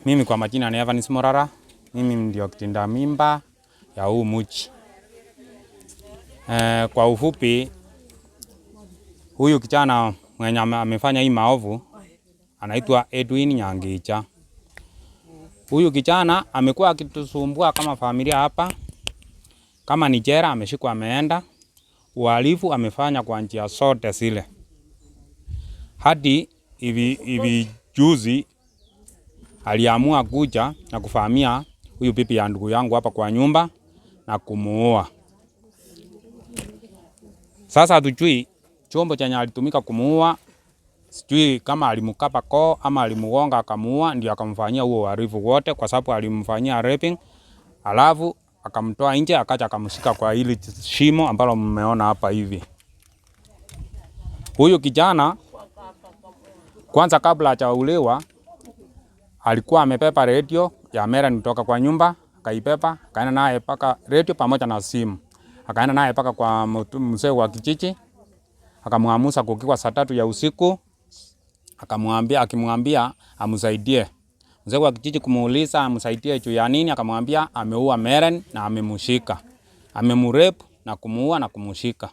Mimi kwa majina ni Evans Morara. Mimi ndio kitinda mimba ya huu mji. Kwa ufupi, huyu kijana mwenye amefanya hii maovu anaitwa Edwin Nyangicha. Huyu kijana amekuwa akitusumbua kama familia hapa. Kama ni jela ameshikwa ameenda. Uhalifu amefanya kwa njia zote zile. Hadi hivi juzi aliamua kuja na kufahamia huyu bibi ya ndugu yangu hapa kwa nyumba na kumuua. Sasa hatujui chombo chenye alitumika kumuua, sijui kama alimkapa koo ama alimugonga akamuua ndio akamfanyia huo uhalifu wote, kwa sababu alimfanyia raping, alafu akamtoa nje akaja akamshika kwa hili shimo ambalo mmeona hapa hivi. Huyu kijana kwanza kabla hajauliwa alikuwa amepepa radio ya Meren kutoka kwa nyumba, akaipepa, akaenda naye paka radio pamoja na simu. Akaenda naye paka kwa mzee wa kijiji, akamwamusa kukiwa saa 3 ya usiku, akimwambia amsaidie. Mzee wa kijiji kumuuliza amsaidie juu ya nini, akamwambia ameua Meren na amemshika. Amemrape na kumuua na kumshika.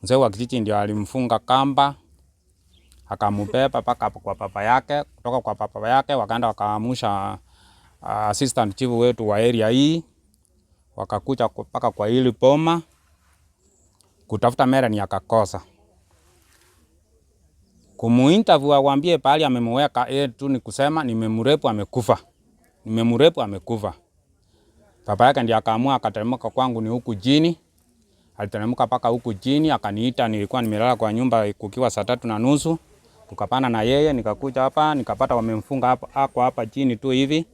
Mzee wa kijiji ndio alimfunga kamba, akamubeba paka kwa papa yake, kutoka kwa papa yake wakaenda wakaamusha assistant chief wetu wa area hii. Wakakuja paka kwa hili boma kutafuta Meren akakosa. Kumuinterview awambie pahali amemweka tu ni kusema nimemrape amekufa. Nimemrape amekufa. Papa yake ndiye akaamua akateremka kwangu ni huku chini. Aliteremka paka huku chini akaniita, nilikuwa nimelala kwa nyumba kukiwa saa 3:30. Tukapana na yeye nikakuja hapa nikapata wamemfunga hapa chini tu hivi.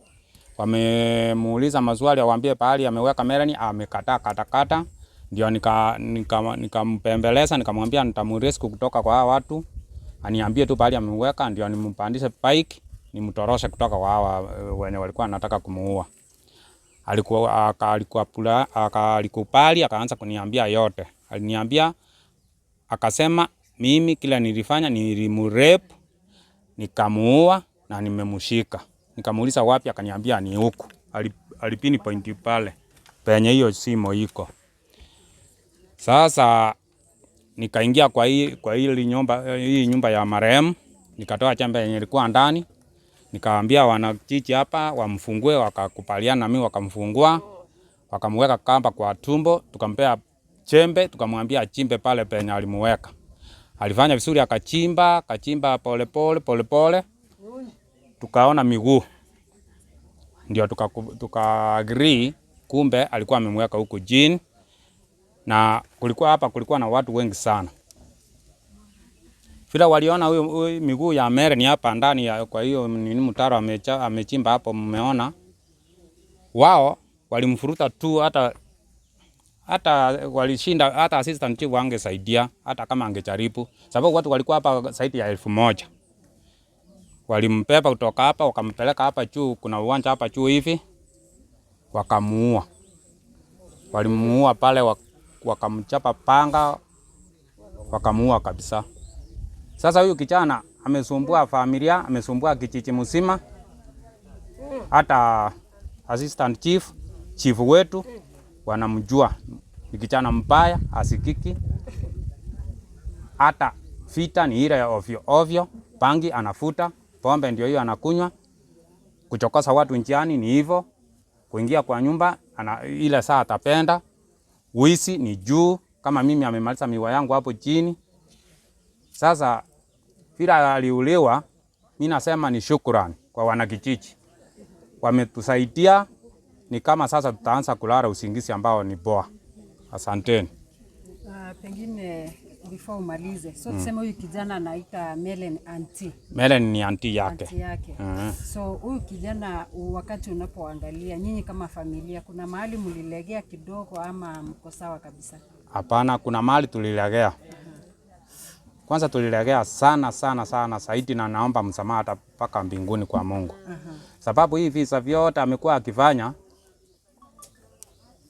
Wamemuuliza maswali awambie pahali ameweka Meren amekataa katakata. Ndio nikampembeleza nikamwambia nitamrescue kutoka kwa hawa watu. Aniambie tu pahali ameweka ndio nimpandishe bike nimtoroshe kutoka kwa hawa wenye walikuwa wanataka kumuua. Alikubali akaanza kuniambia yote. Aliniambia akasema mimi kila nilifanya nilimrape, nikamuua na nimemshika. Nikamuuliza wapi, akaniambia ni huku. Alipini pointi pale penye hiyo simo iko. Sasa nikaingia kwa hii nyumba ya marehemu, nikatoa chembe yenye ilikuwa ndani. Nikaambia wanakijiji hapa wamfungue, wakakubaliana na mimi wakamfungua. Wakamweka kamba kwa tumbo, tukampea chembe, tukamwambia achimbe pale penye alimweka. Alifanya vizuri akachimba pole pole. Tukaona miguu. Ndio tuka agree kumbe alikuwa amemweka huko jini. Na kulikuwa na watu wengi sana. Vile waliona huyo miguu ya Meren hapa ndani kwa hiyo nini mtaro amechimba hapo mmeona. Wao walimfuruta tu hata walishinda hata assistant chief angesaidia hata kama angejaribu. Sababu watu walikuwa hapa zaidi ya 1000. Walimpepa kutoka hapa wakampeleka hapa juu, kuna uwanja hapa juu hivi. Wakamuua. Walimuua pale wakamchapa panga wakamuua kabisa. Sasa huyu kijana amesumbua familia, amesumbua kijiji mzima. Hata assistant chief wetu wanamjua. Ni kijana mbaya, asikiki. Hata vita ni ile ovyo ovyo, bangi anafuta, pombe ndio hiyo anakunywa. Kuchokosa watu njiani ni hivyo. Kuingia kwa nyumba ile saa atapenda. Wizi ni juu, kama mimi amemaliza miwa yangu hapo chini. Sasa vile aliuliwa, mimi nasema ni shukrani kwa wanakijiji. Wametusaidia, ni kama sasa tutaanza kulala usingizi ambao ni poa. Asanteni. Pengine before umalize. So tuseme huyu kijana anaita Meren auntie. Meren ni auntie yake. Auntie yake. So huyu kijana wakati unapoangalia nyinyi kama familia kuna mahali mlilegea kidogo ama mko sawa kabisa? Hapana, kuna mahali tulilegea. Kwanza tulilegea sana zaidi na naomba msamaha hata paka mbinguni kwa Mungu. Sababu hii visa vyote amekuwa akifanya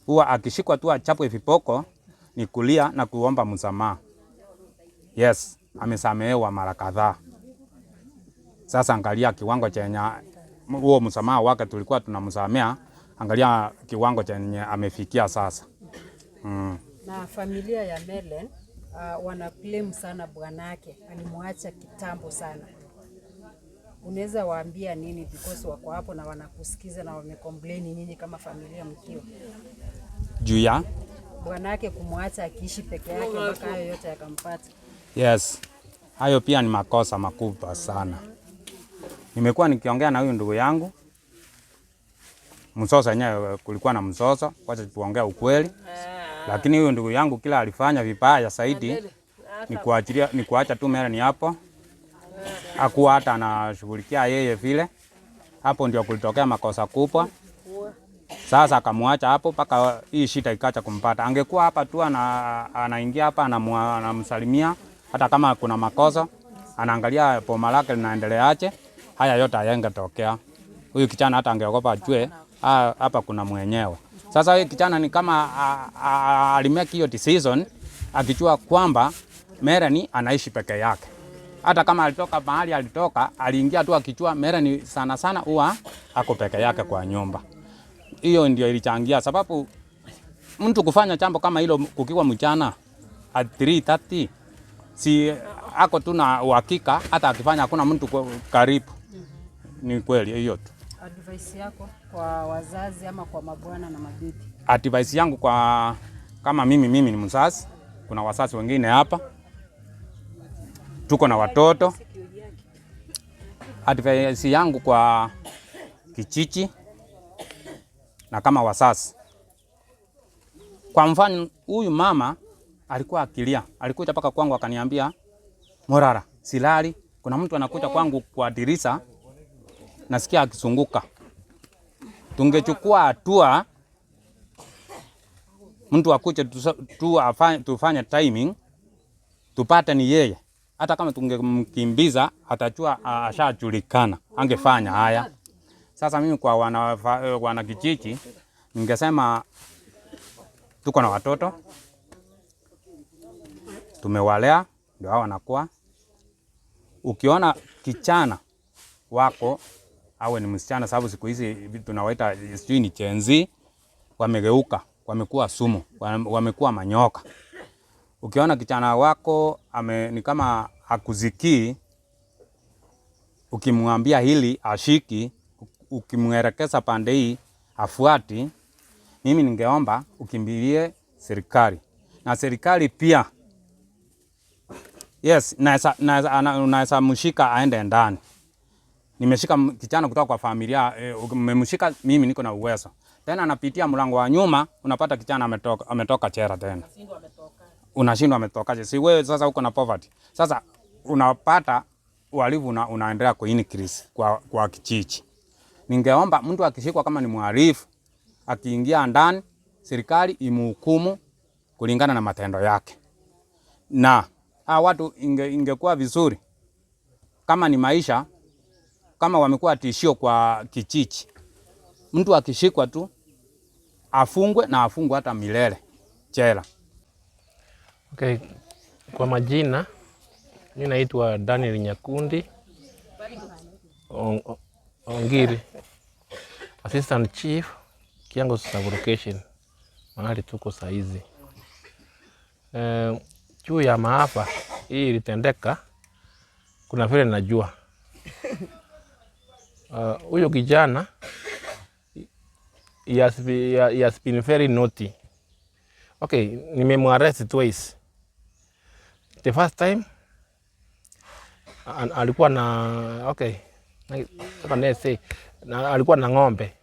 huwa akishikwa tu achapwe viboko ni kulia na kuomba msamaha. Yes, amesamehewa mara kadhaa. Sasa angalia kiwango chenye huo msamaha wake tulikuwa tunamsamea, angalia kiwango chenye amefikia sasa. Na familia ya Mellen wana claim sana bwanake alimwacha kitambo sana. Unaweza waambia nini because wako hapo na wanakusikiza na wamecomplain nyinyi kama familia mkiwa? Juu ya bwanake kumwacha akiishi peke yake mpaka hayo yote yakampata. Yes. Hayo pia ni makosa makubwa sana. Nimekuwa nikiongea na huyu ndugu yangu. Msoso yenyewe kulikuwa na msoso, wacha tuongee ukweli. Lakini huyu ndugu yangu kila alifanya vibaya zaidi ni kuacha tu Mellen hapo. Hakuwa hata anashughulikia yeye vile. Hapo ndio kulitokea makosa kubwa. Sasa akamwacha hapo mpaka hii shida ikacha kumpata. Angekuwa hapa tu anaingia hapa anamsalimia, hata kama kuna makosa anaangalia boma lake linaendeleaje, haya yote hayangetokea. Huyu kijana hata angeogopa ajue hapa kuna mwenyewe. Sasa huyu kijana ni kama alimake hiyo decision akijua kwamba Mellen anaishi peke yake. Hata kama alitoka mahali alitoka, aliingia tu akijua Mellen sana sana huwa ako peke yake kwa nyumba. Hiyo ndio ilichangia, sababu mtu kufanya jambo kama hilo kukiwa mchana at 3:30 si ako tu na uhakika, hata akifanya hakuna mtu karibu. Ni kweli hiyo tu. Advice yako kwa wazazi ama kwa mabwana na mabibi? Advice yangu kwa kama mimi ni mzazi, kuna wazazi wengine hapa, tuko na watoto. Advice yangu kwa kijiji na kama wazazi, kwa mfano huyu mama alikuwa akilia, alikuja paka kwangu akaniambia, Morara, silali, kuna mtu anakuja kwangu kwa dirisha, nasikia akisunguka. Tungechukua hatua, mtu akuje tufanye timing, tupate ni yeye. Hata kama tungemkimbiza, atajua ashajulikana, angefanya haya. Sasa mimi kwa wana kijiji ningesema tuko na watoto, tumewalea, ndio hao wanakuwa. Ukiona kijana wako awe ni msichana, sababu siku hizi tunawaita sijui ni Gen Z, wamegeuka, wamekuwa sumu, wamekuwa manyoka. Ukiona kijana wako ni kama hakuzikii, ukimwambia hili ashiki, ukimwelekeza pande hii afuati, mimi ningeomba ukimbilie serikali. Na serikali pia, yes, naweza mshika aende ndani. Nimeshika kijana kutoka kwa familia, umemshika, mimi niko na uwezo. Tena anapitia mlango wa nyuma, unapata kijana ametoka chera tena. Unashindwa ametokaje? Si wewe sasa uko na poverty. Sasa unapata uhalifu unaendelea kwa increase kwa kijiji. Ningeomba mtu akishikwa kama ni mhalifu, akiingia ndani, serikali imhukumu kulingana na matendo yake. Na watu ingekuwa vizuri kama ni maisha, kama wamekuwa tishio kwa kijiji, mtu akishikwa tu afungwe na afungwe hata milele jela. Okay, kwa majina mimi naitwa Daniel Nyakundi Ongiri, Assistant Chief Kiango Sub-Location, mahali tuko saizi. Juu ya maafa hii ilitendeka, kuna vile najua huyo kijana he has been very naughty. Okay, nimemwarrest twice. The first time alikuwa na alikuwa na ng'ombe.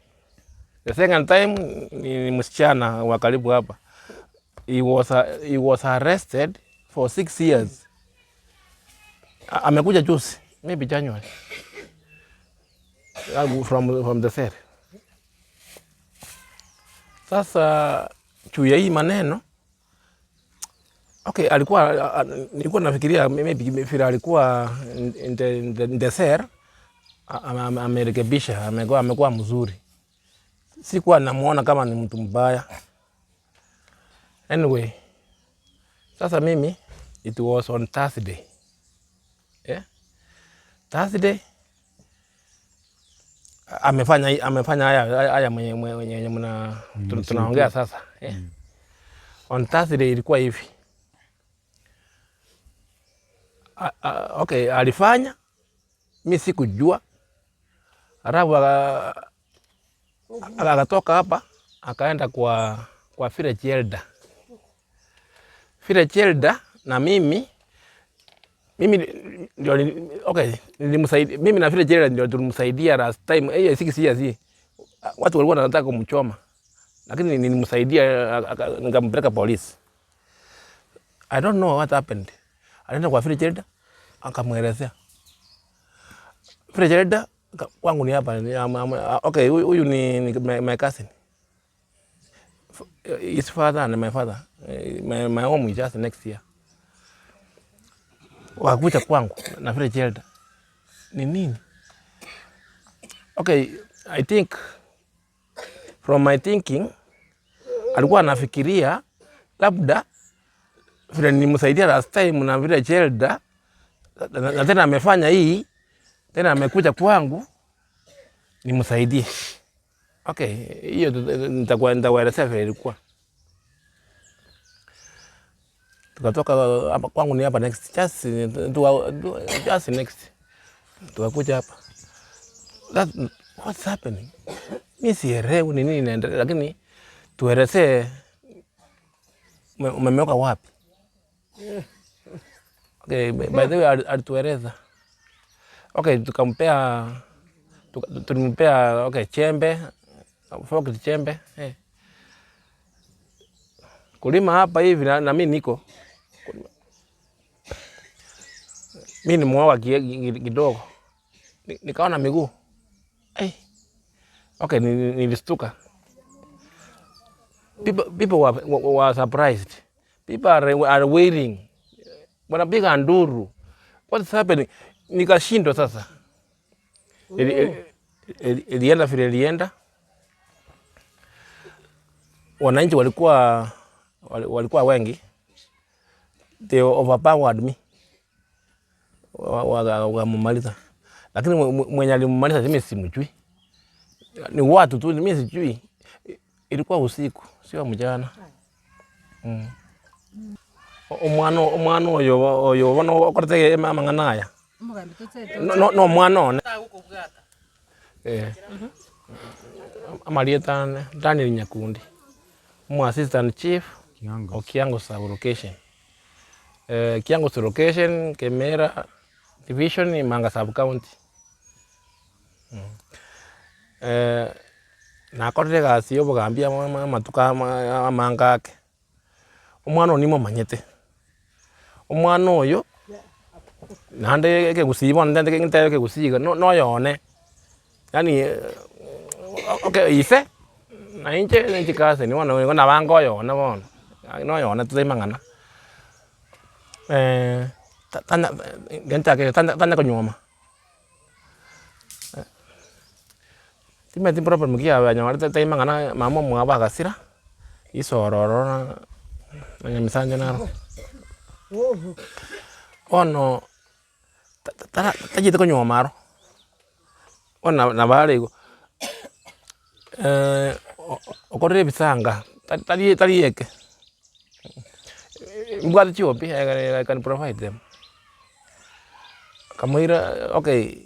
The second time ni msichana wa karibu hapa. He was arrested for 6 years. Amekuja juzi, maybe January, from the cell. Sasa juu ya hii maneno, okay, nilikuwa nafikiria maybe vile alikuwa in the cell, amerekebisha, amekuwa mzuri. Sikuwa namuona kama ni mtu mbaya. Anyway, sasa mimi, it was on Thursday. Yeah? Thursday, amefanya haya mwenye tunaongea sasa. On Thursday ilikuwa hivi. Okay, alifanya, mimi sikujua. Alafu akatoka hapa akaenda kwa village elder. Village elder na mimi ndio nilimsaidia. Mimi na village elder ndio tulimsaidia last time 6 years. Watu walikuwa wanataka kumchoma. Lakini nilimsaidia nikampeleka polisi. I don't know what happened. Alienda kwa village elder akamwelezea. Village elder kwangu ni hapa. Okay, huyu ni my cousin. His father and my father. My home is just next year. Wakakuja kwangu na village elder. Ni nini? Okay, I think from my thinking alikuwa anafikiria labda vile nilimsaidia last time na village elder na tena amefanya hii, tena amekuja kwangu nimsaidie. Okay, hiyo nitakuelezea vile ilikuwa. Tukatoka hapa kwangu ni hapa next, just next. Tukakuja hapa. What's happening? Mimi sielewi ni nini inaendelea, lakini tuelezee umemeweka wapi? Okay, by the way alitueleza. Okay, tulimpea okay chembe, fork chembe. Kulima hapa hivi na mimi niko. Mimi nimeoga kidogo. Nikaona miguu. Okay, nilistuka. People were surprised. People are waiting. Wanapiga nduru. What's happening? Nikashindwa sasa. Ilienda vile ilienda. Wananchi walikuwa wengi. They overpowered me. Wakamaliza. Lakini mwenye alimaliza mimi simjui. Ni watu tu mimi sijui. Ilikuwa usiku, sio mjana. Omwana oyo bano okorete amanganaya. No mwana one. Amalieta Daniel Nyakundi. Assistant Chief Kiango Sub Location. Kiango Sub Location, Kemera Division, Manga Sub County. Nakorire gasi yo bugambia matuka amangake. Omwana onimo manyete. Omwana oyo nande ke gusiba ndende ngitayo ke gusiga no yone. Yani okay ife na inche kase ni wana na bango yone bono. No yone tuimangana. Tana ngenta konyoma. Timeti problem kia abanywa tuimangana mama mwaba gasira. Isororo na nyamisanje naro. Ono tajite konyoma maro. Ona na bale go. Okorre bisanga. Tali yeke. Mbwati chiopi I can provide them. Kamuira okay.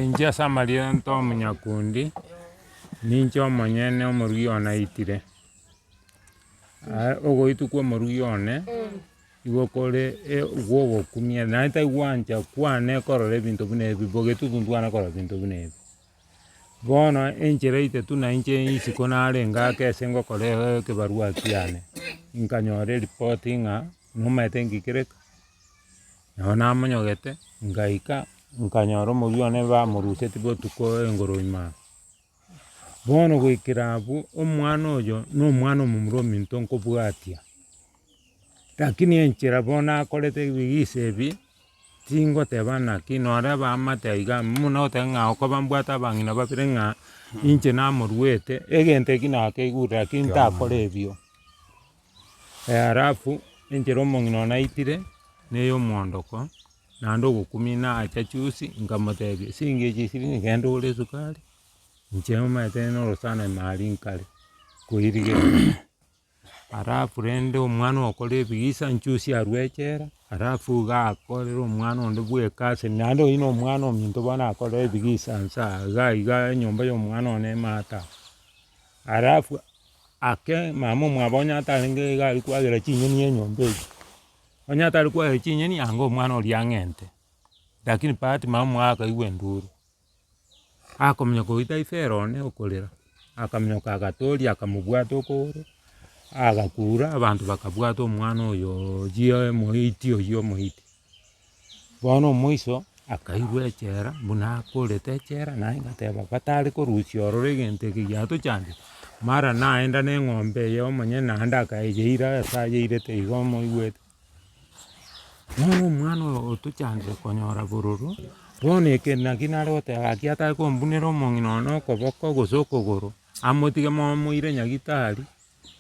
Njia Samaria nto Munyakundi. Nincho manyene omorugi ona itire. Ogo ituko omorugi one. Igokore ugo kumia na ita igwanja kwane korore bintu bunebi bogetu tundwana korore bintu bunebi. Bono enchereite tu na inche isikona arenga kese ngokore ke barua kiane. Inkanyore reportinga numete ngikireka. Naona amanyogete ngaika nkanyoro mubione ba muruse tibo tuko engoroima. Bono gwikirabu omwana oyo no mwana omumuromi ntonko bwatia. Lakini enchera bona akorete bigisebi tingo tebana kinora ba mataiga muno tenga okoba mbwata bangina bapirenga inche na muruete egente kinake igura kinta korebio. Arafu enchero mongino na itire neyo mwondoko nando gukumina acha chusi ngamotebia singe chisiri ngenda ule sukari nchema tena rosana mali nkale kuirige arafu rende omwana okole bigisa nchusi arwechera arafu gakore omwana onde bwe kase nando ino omwana ominto bana akole bigisa nsa iga nyomba yo omwana one mata arafu ake mama mwabonya atarenge gali kwagera chinyeni enyombe onya atari kwa chinyeni ango omwana oli ang'ente lakini pati mama akaigwe nduru akomenya koita ifero ne okolera akamenya kagatori akamubwata okoro agakura abantu bakabwata omwana oyo jio moiti oyo moiti bono moiso akairwechera buna akorete chera naye ngateba batari korusio orore gente kiato chande mara naenda ne ng'ombe yo monye nanda akayeira sayeirete igomo igwete no mwana otuchandire konyora bururu boneke nakinare otegakiata kombunera omong'ina no koboko gosoko goro amotige momuire nyagitari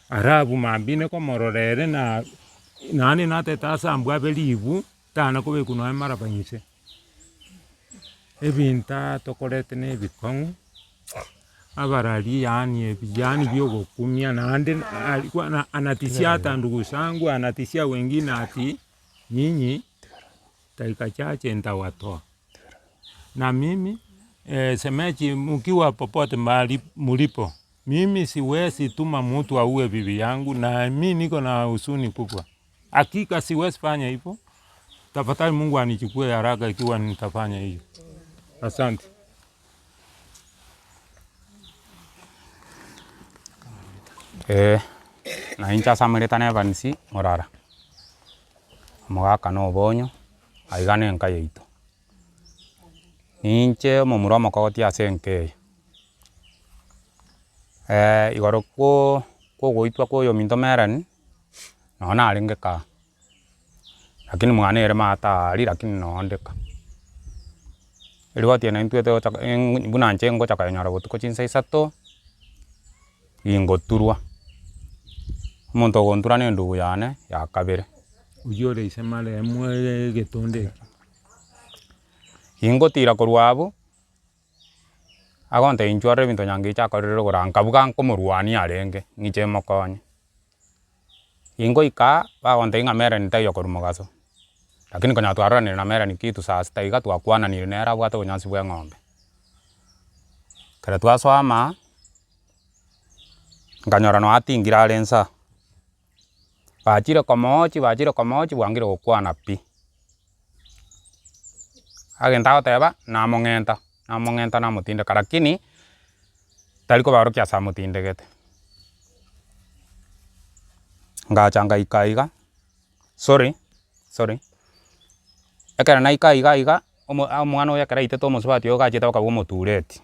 arabu mambine komororere na nani nateta asambwa belibu tana kobeku no mara banyise ebinta tokorete ne bikong'u abarari yani byogokumia nande alikuwa anatishia hata ndugu zangu anatishia wengine ati nyinyi dakika chache nitawatoa. Na mimi semeji mkiwa popote mahali mulipo, mimi siwezi tuma mtu auwe bibi yangu na mimi niko na huzuni kubwa. Hakika siwezi fanya hivyo. Tafadhali Mungu anichukue haraka ikiwa nitafanya hivyo. Asante. Na incha samuretane Evansi Morara omogaka no bonyo aigane enka yaito ninche omomura omokogoti ase enka eye igoro kogoitwa kwa oyominto Merani nonye narenge kaa lakini mwana ere matari lakini noondeka erigoti ene ntwete gochaka buna inche ngochaka enyora botuko chinsa isato ingoturwa omonto ogontura na endugu yane ya kabere Ujore isemale emwe getonde ingotira korwa abo agonte inchwarire binto nyange chakorire goranka buga nkomorwania arenge ng'iche mokonye ingoika bagonte ng'a Merani taiyo korwa mogaso lakini konya twaroranire na Merani kitu saa sita iga twakwananire nere abwate obonyansi bwa eng'ombe kere twasoama nkanyora no atingire are nsa bachire komochi bwangire gokwana pi agenta goteba namong'enta namotindeka lakini tari kobarokia ase amotindegete ngacha ngaika iga sorry ekero naika iga omwana oyo ekero aitete omosubati oyo gachete bakabwa omotureti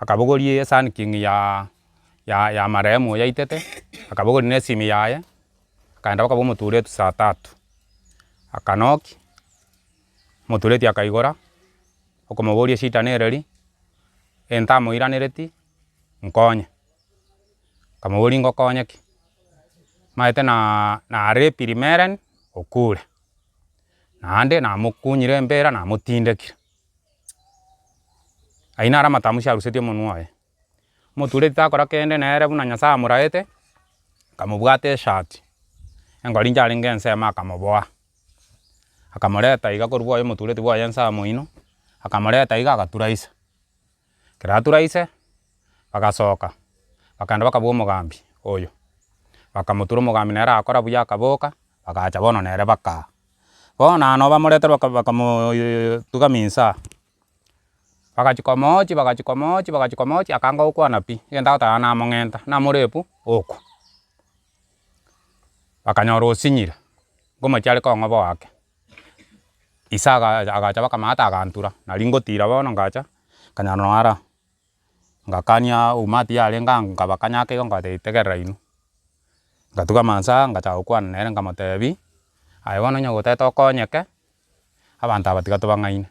akabogoria esahani king ya marehemu oyo aitete akabogoria na esimi yaye akaenda bakabwa omotureti saa 3 akanoki omotureti akaigora okomoboria shida nere ri entamoiranereti nkonye kamoboria ngokonye ki maete narepiri Merani okure naende namokunyire embera namotindekire aye naro amatamu arusetie omonwa oye omotureti takora kende nere buna Nyasaye amoraete nkamobwata eshati engori nchiarenge ensemo akamoboa akamoreta iga korwa bwoye omotureti bwoye nsa moino akamoreta iga agaturaisa ekero aturaise bagasoka bakagenda bakabwa omogambi oyo bakamotura omogambi nere agakora buya akaboka bagacha bono nere bakaa bono nano bamoretera bakamotugamia nsa bagachikomochi akanga gokwana pi egenta agotara namong'enta namorepu okwa bakanyora osinyire ngomochiare kong'oba wake ise agacha bakamata agantura nari ngotira bono ngacha nkanyora no ara ngakania oumati yarenge nkabakanyaka igo nkabata tegerera inwe ngatugama nsa ngachaka gokwana nere nkamotebi aye bono onye goteta okonyeke abanto aba tiga tobang'aine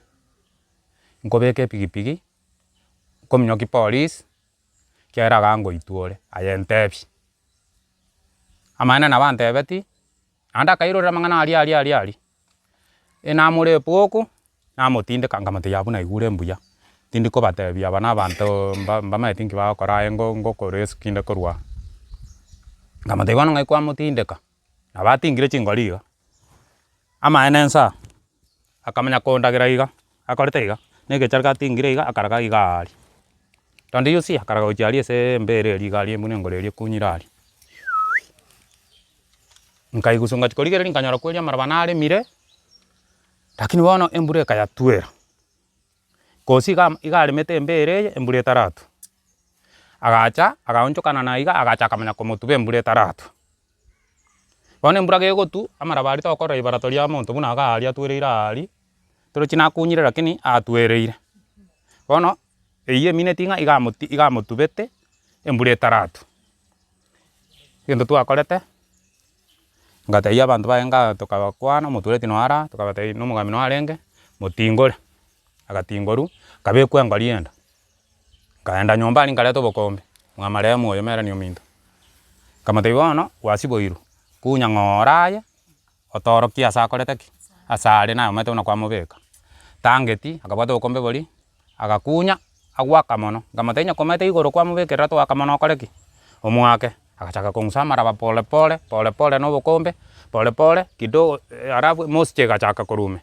nkobeka epigipigi nkominyokia police kiagera iga ngoitwa ore aye ntebi amaene nabo antebeti naende akairorera amang'ana aria Namũrĩpũ gũkũ namũtindĩka ngamũteya buna igure mbuya tindi kũbatebia bana abanto mbamaeti nkibagokora ngũkũ kũrua ngamũtebia bono ng'ai kwamũtindĩka na batingire chingori iga amaene nsa akamenya kũndagĩra iga akorete iga na egechara gatingire iga akaraga iga aria tondo yusi akaraga gochia aria ase mbere eria iga aria mbuna engoro eria ekunyire aria nkaiguswa ngachikorigereria nkanyora kweri amaraba naremire lakini bono embura ekayatwera kosi iga aremeteembere eye embura etaratwa agacha agaonchokana na iga agacha akamenya komotuba embura etaratwa bono embura gegotu amaraba aria tokorora ibarato ria monto buna iga aria atwereire aria torochi nakunyire lakini atwereire bono eywo emineti ng'a igamotubete embura etaratwa gento twakorete ngatebia abanto baye tokabakwana omotureti noara tokabatebia na omogami noarenge motingore agatingoru kabekwa engori enda nkaenda nyomba aria nkareta obokombe mwamaremu oyo merani ominto nkamotebia bono gwasiboirwe kunya ng'ora aye otorokie ase akorete ki ase are nayomete buna kwamobeka tangeti akabwata obokombe boria agakunya agwaka mono nkamotebia nyakomete igoro kwamobekerera togaka mono okore ki omwake agachaka kong'usa amaraba pole pole na obokombe pole pole kidogo alafu mosi egachaka koruma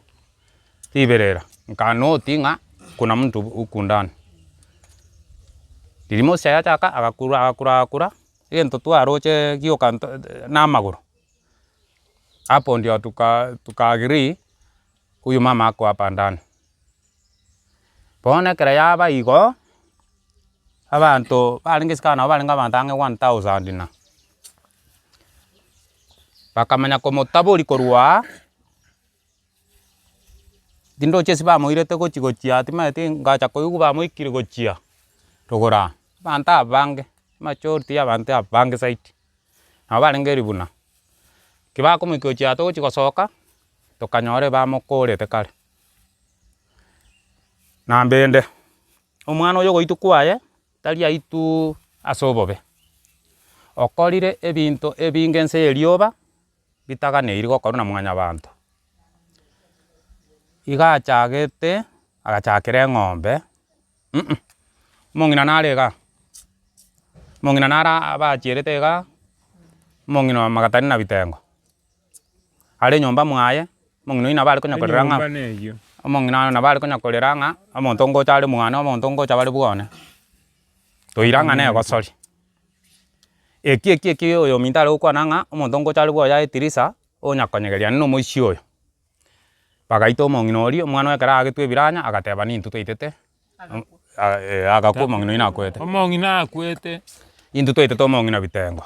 tiberera nkanoti ng'a kuna mtu huku ndani riria mosi yachaka agakura egento twaroche gioka na amagoro hapo ndio tuka-agree huyu mama ako hapa ndani bono ekero yaba igo abanto barenge isiko nabo barenge abanto ang'e 1000 na bakamenya komotabori korwa tindoche ase bamoirete gochia timaeti ngacha koigwa bamoikire gochia rogora abanto abange majority ya abanto abange zaidi nabo barenge eribuna ki bakomoika gochia togochi gosoka tokanyora bamokorete kare na mbende omwana oyo goitwa kwaye tari aitwa ase obobe okorire ebinto ebinge ense eye rioba bitaganeiri gokorwa na mwanyabanto iga achagete agachakera eng'ombe omong'ina nare iga omong'ina nara bachierete iga omong'ina magatari na bitengo are enyomba mwaye omong'ina oyo nabo are konyakorera ng'a omong'ina oyo nabo are konyakorera ng'a omonto ngocha are mwane omonto ngocha bare bwane toira ng'a negosori eki oyo ominto are gokwana ng'a omonto ngocha are bwoye aetirisa onyakonyegeria na omoishi oyo bagaita omong'ina oria omwana ekero agetwa ebiranya agateba nintwe twaitete agakwa omong'ina oyo nakwete omong'ina akwete intwe twaitete omong'ina bitengo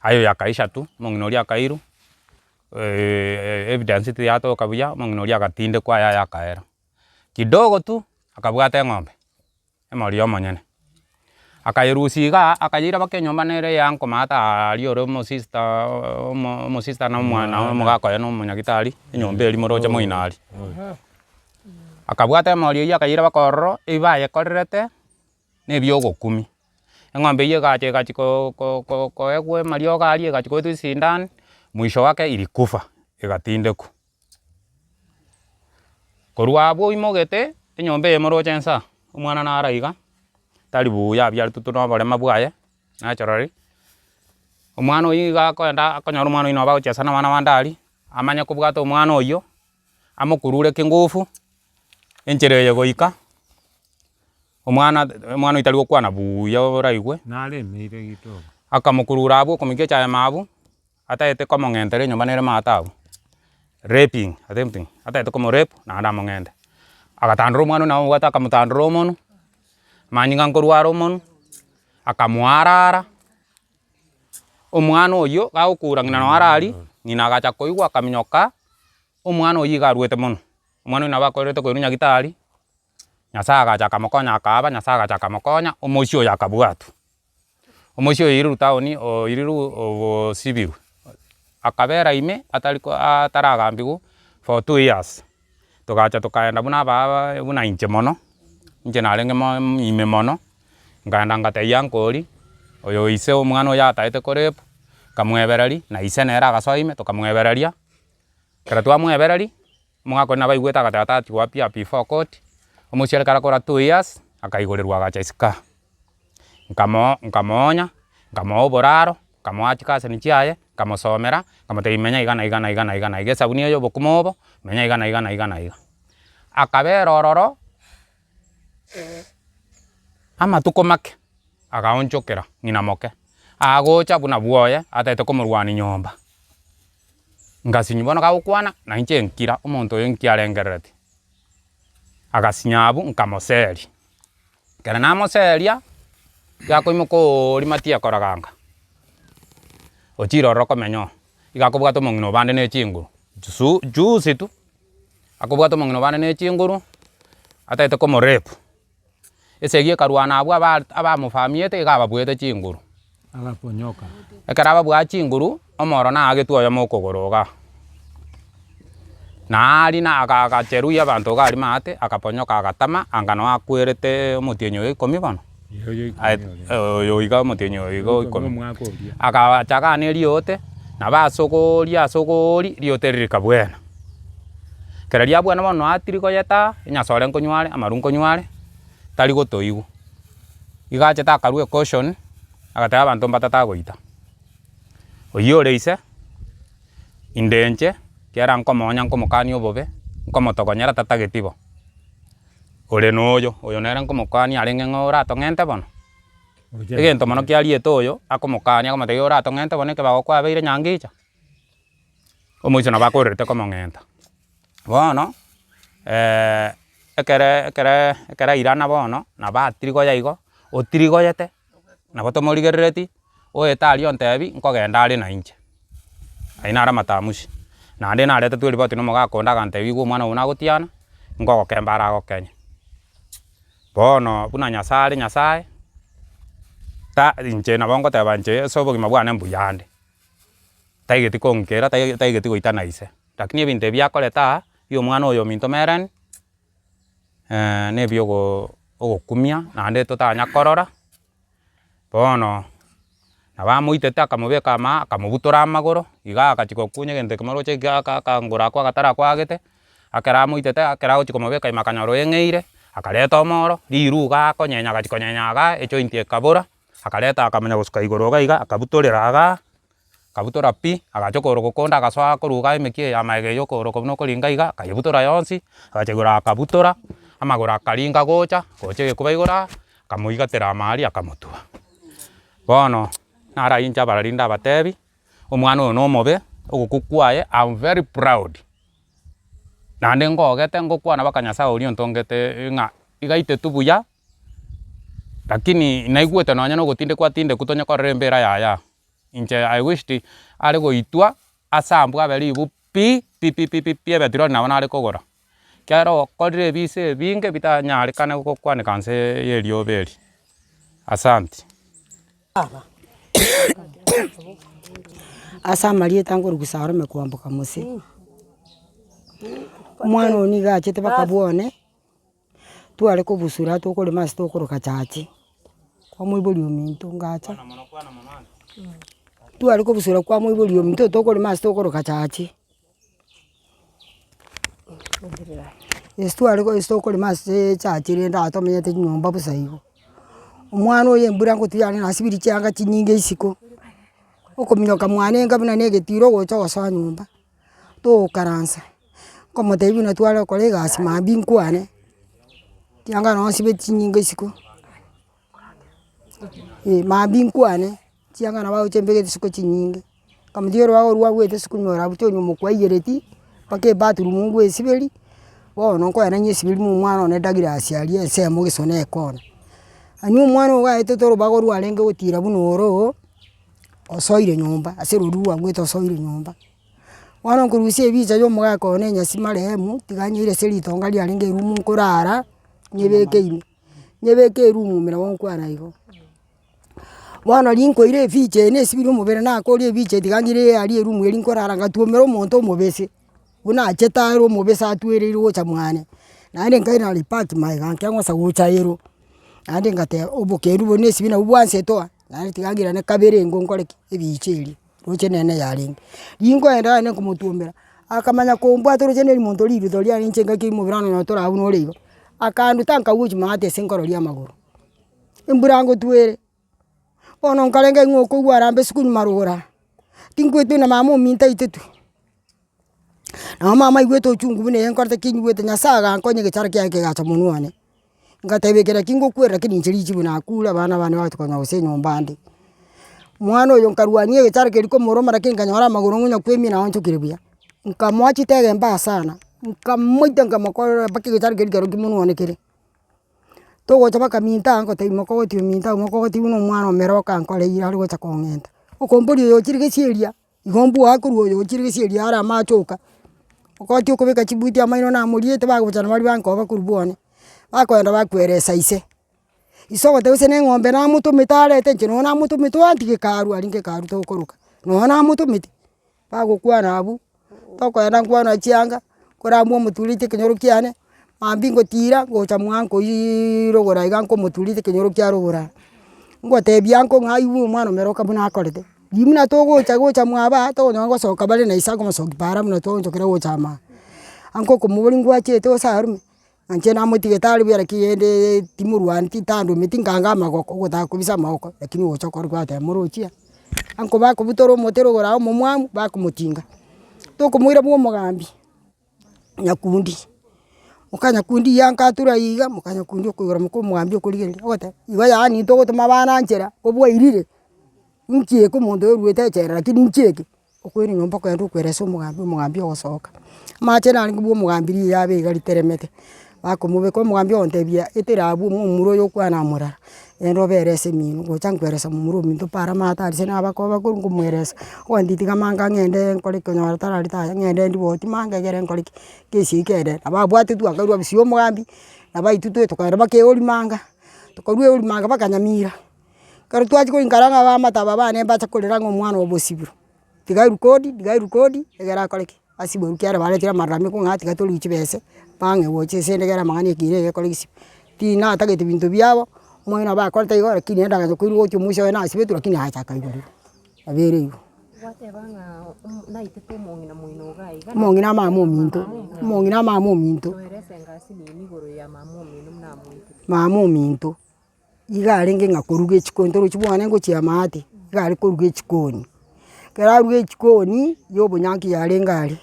aye oyo akaisha tu omong'ina oria akairwa evidence tiyatoka buya omong'ina oria agatindekwa yaye akaera kidogo tu akabwata eng'ombe emori omonyene akayerusia iga akayeira mpaka enyomba nere ya uncle mata aria ore omosister na omwana omogaka oye na omonyagitari enyomba eria moroche moina aria akabwata emori eywo akayeira mpaka ororo ebi bayekorerete na ebiogokumi eng'ombe eywo egachi koegwa amariogo aria egachi koetwa esindani mwisho wake ilikufa egatindekwa korwa abwo oimogete enyomba eye moroche nsa omwana nara iga tari buya abiarwa na oborema bwaye naturally omwana oyo iga akoenda akonyora omwana oyo nabo agochesa na abana bande aria amanye kobwata omwana oyo amokurureke ngufu enchera eye goika omwana oyo tari gokwana buya oraigue naremeire gitogo akamokurura abwo okomoika echiama abwo ataete komong'entera enyomba nere maata abwo raping attempting ataete komorape naende among'ente agatandora omwana oyo nabo omobwate akamotandora omonwe manyinga nkorwara omonwe akamoarara omwana oyo gagokura ng'ina noo are aria ng'ina agacha koigwa akaminyoka omwana oyo iga arwete mono omwana oyo nabo akorerete koirwa nyagitari nyasaye agacha akamokonya akaaba nyasaye agacha akamokonya omoishi oyo akabwatwa omoishi oyo oirirwe town oirirwe ogosibirwe akabera ime ataragambigwa for 2 years togacha tokaenda buna aba buna inche mono inche narenge ime mono ngaenda ngatebia uncle oria oyo ise omwana oyo ataete korape nkamwebereri na ise nere agasoa ime tokamwebereria ekero twamwebereria mwako na baigweta gatagati gwa pia before court omuciare karakora 2 years akaigorerwa gachaisika nkamonya nkamoboraro nkamoachikase ni chiaye nkamosomera nkamotei igana ige sabuni yo bokumobo menya igana akabera ororo amatuko make agaonchokera ng'ina moke agocha buna bwoye atete komorwani nyomba ngasinya bono gagokwana na inche nkira omonto oyo nkiarengerereti agasinyabu nkamoseri kera namoseria gakoimoka orimatia koraganga ochira ororo komenya igakobwata omong'ina obande na echinguru juzi tu akobwata omong'ina obande na echinguru atete komorape esegi ekarwana abwo abamofamiete iga ababwete chinguru agaponyoka ekera ababwa chinguru omoro nagetwa oyo mokogoroga nari na agacheruia abanto gari mate akaponyoka agatama angano akwirete omotienyo oyo 10 bono oyo iga omotienyo oyo 10 akachagana eriote na basogori riote ririkabwena kera riabwena bono atirigoyeta enyasore nkonyware amaru nkonyware tari gotoigwa igacheta akarue caution agatega abanto mbatatagoita oyo reise indenche kera nkomonya nkomokani obobe nkomotogonyera tatagetibo ore noyo oyo nere nkomokani arenge ng'ora atong'ente bono egento mono kiariete oyo akomokani akomotegi ora atong'ente bono ekebago kwabeire nyangicha omoiso nabo akorerete komong'enta bono ekere irana bono nabo atirigoya igo otirigoyete nabo tomorigerereti oete aria ontebi nkogenda are na inche ayio naro amatamushi naende naretete eripoti na omogakonde agantebi igo omwana ogo nagotiana nkogokemba are agokenya bono buna nyasaye inche nabo nkoteba inche ase obogima bwane mbuyande taigeti konkera taigeti goita na ise lakini ebinto ebi akoreta bia omwana oyo minto mereni nebio ogokumia naende totanya korora bono nabo amoitete akamobeka ama akamobutora amagoro iga agachika kokunya egento ekemo roche akangoro ako agatara kwagete akera amoitete akera agochi komobeka ima akanyoro eng'eire akareta omoro riruga akonyenya agachi konyenya iga ejoint ekabora akareta akamenya gosuka igoro iga iga akabutorera iga akabutora pi agachoka orogokonda agasoa koruga emeki ya maege yokoroka buna okoringa iga akayebutora yonsi agachegora akabutora amagoro akaringa gocha egekuba igora akamoigatera amari akamotua bono nara inche abarari abatebi omwana oyo nomobe ogoku kwaye I'm very proud naende ngogete ngokwana baka nyasaye oria ontongete ng'a igaite tu buya lakini naigwete nonya nogotinde kwatindeku tonyekorera embera yaya inche I wished are goitwa ase ambwa abere ibu pi ebetirori nabo nare kogora kero okorire ebise ebinge bitanyarekane gokwanika nse ya eriobe eri asante asa marieta ngorugusa arome kwambuka musi omwana oni gachete bakabwone tware kobusura tokorema ase tokoroka chachi kwamoibori ominto ngacha tware kobusura kwamoibori ominto tokorema ase tokoroka chachi ase tware tokorema ase chachi rende atomenyete nyomba busa igo omwana oyo embura ngotiane nasibiri chianga chinyinge isiko okominyoka mwana enga buna negetiro gocha gosoa nyomba togokaransa nkomotebia buna tware gokora egasi mambia nkwane chianga nosibe chinyinge isiko mambia nkwane chianga nabo agocha mbegete isiko chinyinge nkamotebia orwao rwagwete sikunyora bucha onyomo kwaiyereti mpaka ebathroom ngwaesiberi bono nkoenda nyesiberi na omwana one Douglas aria ensemo gesone ekona ani omwana ogo gaetete orobago rwarenge gotira buna oro osoire nyomba ase roru rwangwete osoire nyomba bono nkorusia ebicha ya omogaka one nyasi marehemu tiga nyeire ase ritonga riarenge erumu nkorara nyebeke ime nyebeke erumu ime nabo nkwana igo bono rinkoire ebicha eye nesibire omobere nakoria ebicha tiga nyire aria erumu eri nkorara ngatuomera omonto omobese buna achete are omobese atwereire gocha mwane naende nkaira repack maega nkeng'osa gocha ero naende ngateba obokendu bo nesibire nabwo bwansetoa naende tiga ngirane kabere engo nkoreki ebicha eria roche nene yarenge rinkoenda nane nkomotuomera akamanya kumbwa turu cheneri muntu riru toria nchenga ki mubirano no tora abu no rigo akanduta nkawuji mate senkororia maguru imburango twere ono nkarenge ngoko gwarambe sukuni marugura tingwetu na mamu minta itetu na mama igweto chungu bune enkorte kinyugwete nyasaga nkonye gichara kyake gacha munuane ngatebekera kingo kwera kini nchiri chibuna akula bana bane watu kwa ngose nyombandi mwana oyo nkarwanie gichara keriko moroma lakini kanyora maguru ngunya kwemi na oncho kiribia nkamwachi tege mbaya sana nkamoita ngamakora baki gichara keriko kimunuane kire togo chabaka minta anko te mokoti minta mokoti uno mwana meroka nkole ira ri gocha kongenta okombori yo chirige cieria igombu akuru yo chirige cieria ara machoka okoti okobeka chibuti amaino na muriete bagochana bari banko bakurubone bakwenda bakweresa ise isogo teuse ne ng'ombe na mutu mitarete nchino na mutu mitu antige karu aringe karu to koruka no na mutu miti bagokwana abu tokwenda nkwana chianga koramwo muturite kinyoru kiane mambingo tira gocha mwanko irogora iganko muturite kinyoru kyarogora ngotebia nko ng'ayu mwana meroka buna akorete gimuna gocha mwaba to nyongo soka bale na isago masoki para muna to njokera gocha ma anko kumuburi ngwachete osarume anche na mutige tari bya kiyende timurwan titando mitinganga magoko gotakubisa magoko lakini gocha kor kwate muruchia anko bako butoro motero gora mo mwamu bako mutinga to kumwira bwo mugambi nyakundi mukanya kundi yankatura iga mukanya kundi okugora muko mugambi okurigende ogote iba yani to gotuma bana nchera obwo irire nchie ko mondo ruete chera lakini nchieke okwiri nyomba kwa ndu kweresa mugambi ogosoka mache na ngubwo mugambi yabe igari teremete bakomube ko mugambi ontebia eterabu mumuro yo kwana murara endo berese minu gocha nkweresa mumuro minto para mata arise na bakoba kurungu mweresa onditiga manga ngende nkore konyora tarari ta ngende ndiboti manga gere nkore kesi kede ababwate tu akarwa bisio mugambi nabaitu tu tukara bakeori manga tukarwe ori manga bakanyamira karo twachi ko inkaranga ba mata baba ne bacha kolera ngo mwana obosibiro digairu kodi egera koreki asibo kyara bale tira marami ko ngati gatori chibese pange woche sende gara mangani kire koleki ti na tagete bintu byabo mwana ba korta igora kini ndaga zo kuri woche musho na asibetu lakini hacha kaigori abere yo wate banga na itetu mongina muino gai mongina mamu minto noerese ngasi ni goro ya mamu minu na muito mamu minto igare nge ngakoruge chikondo ruchibwana ngo chia mate igare koruge chikoni keraruge chikoni yobo nyanki yare ngari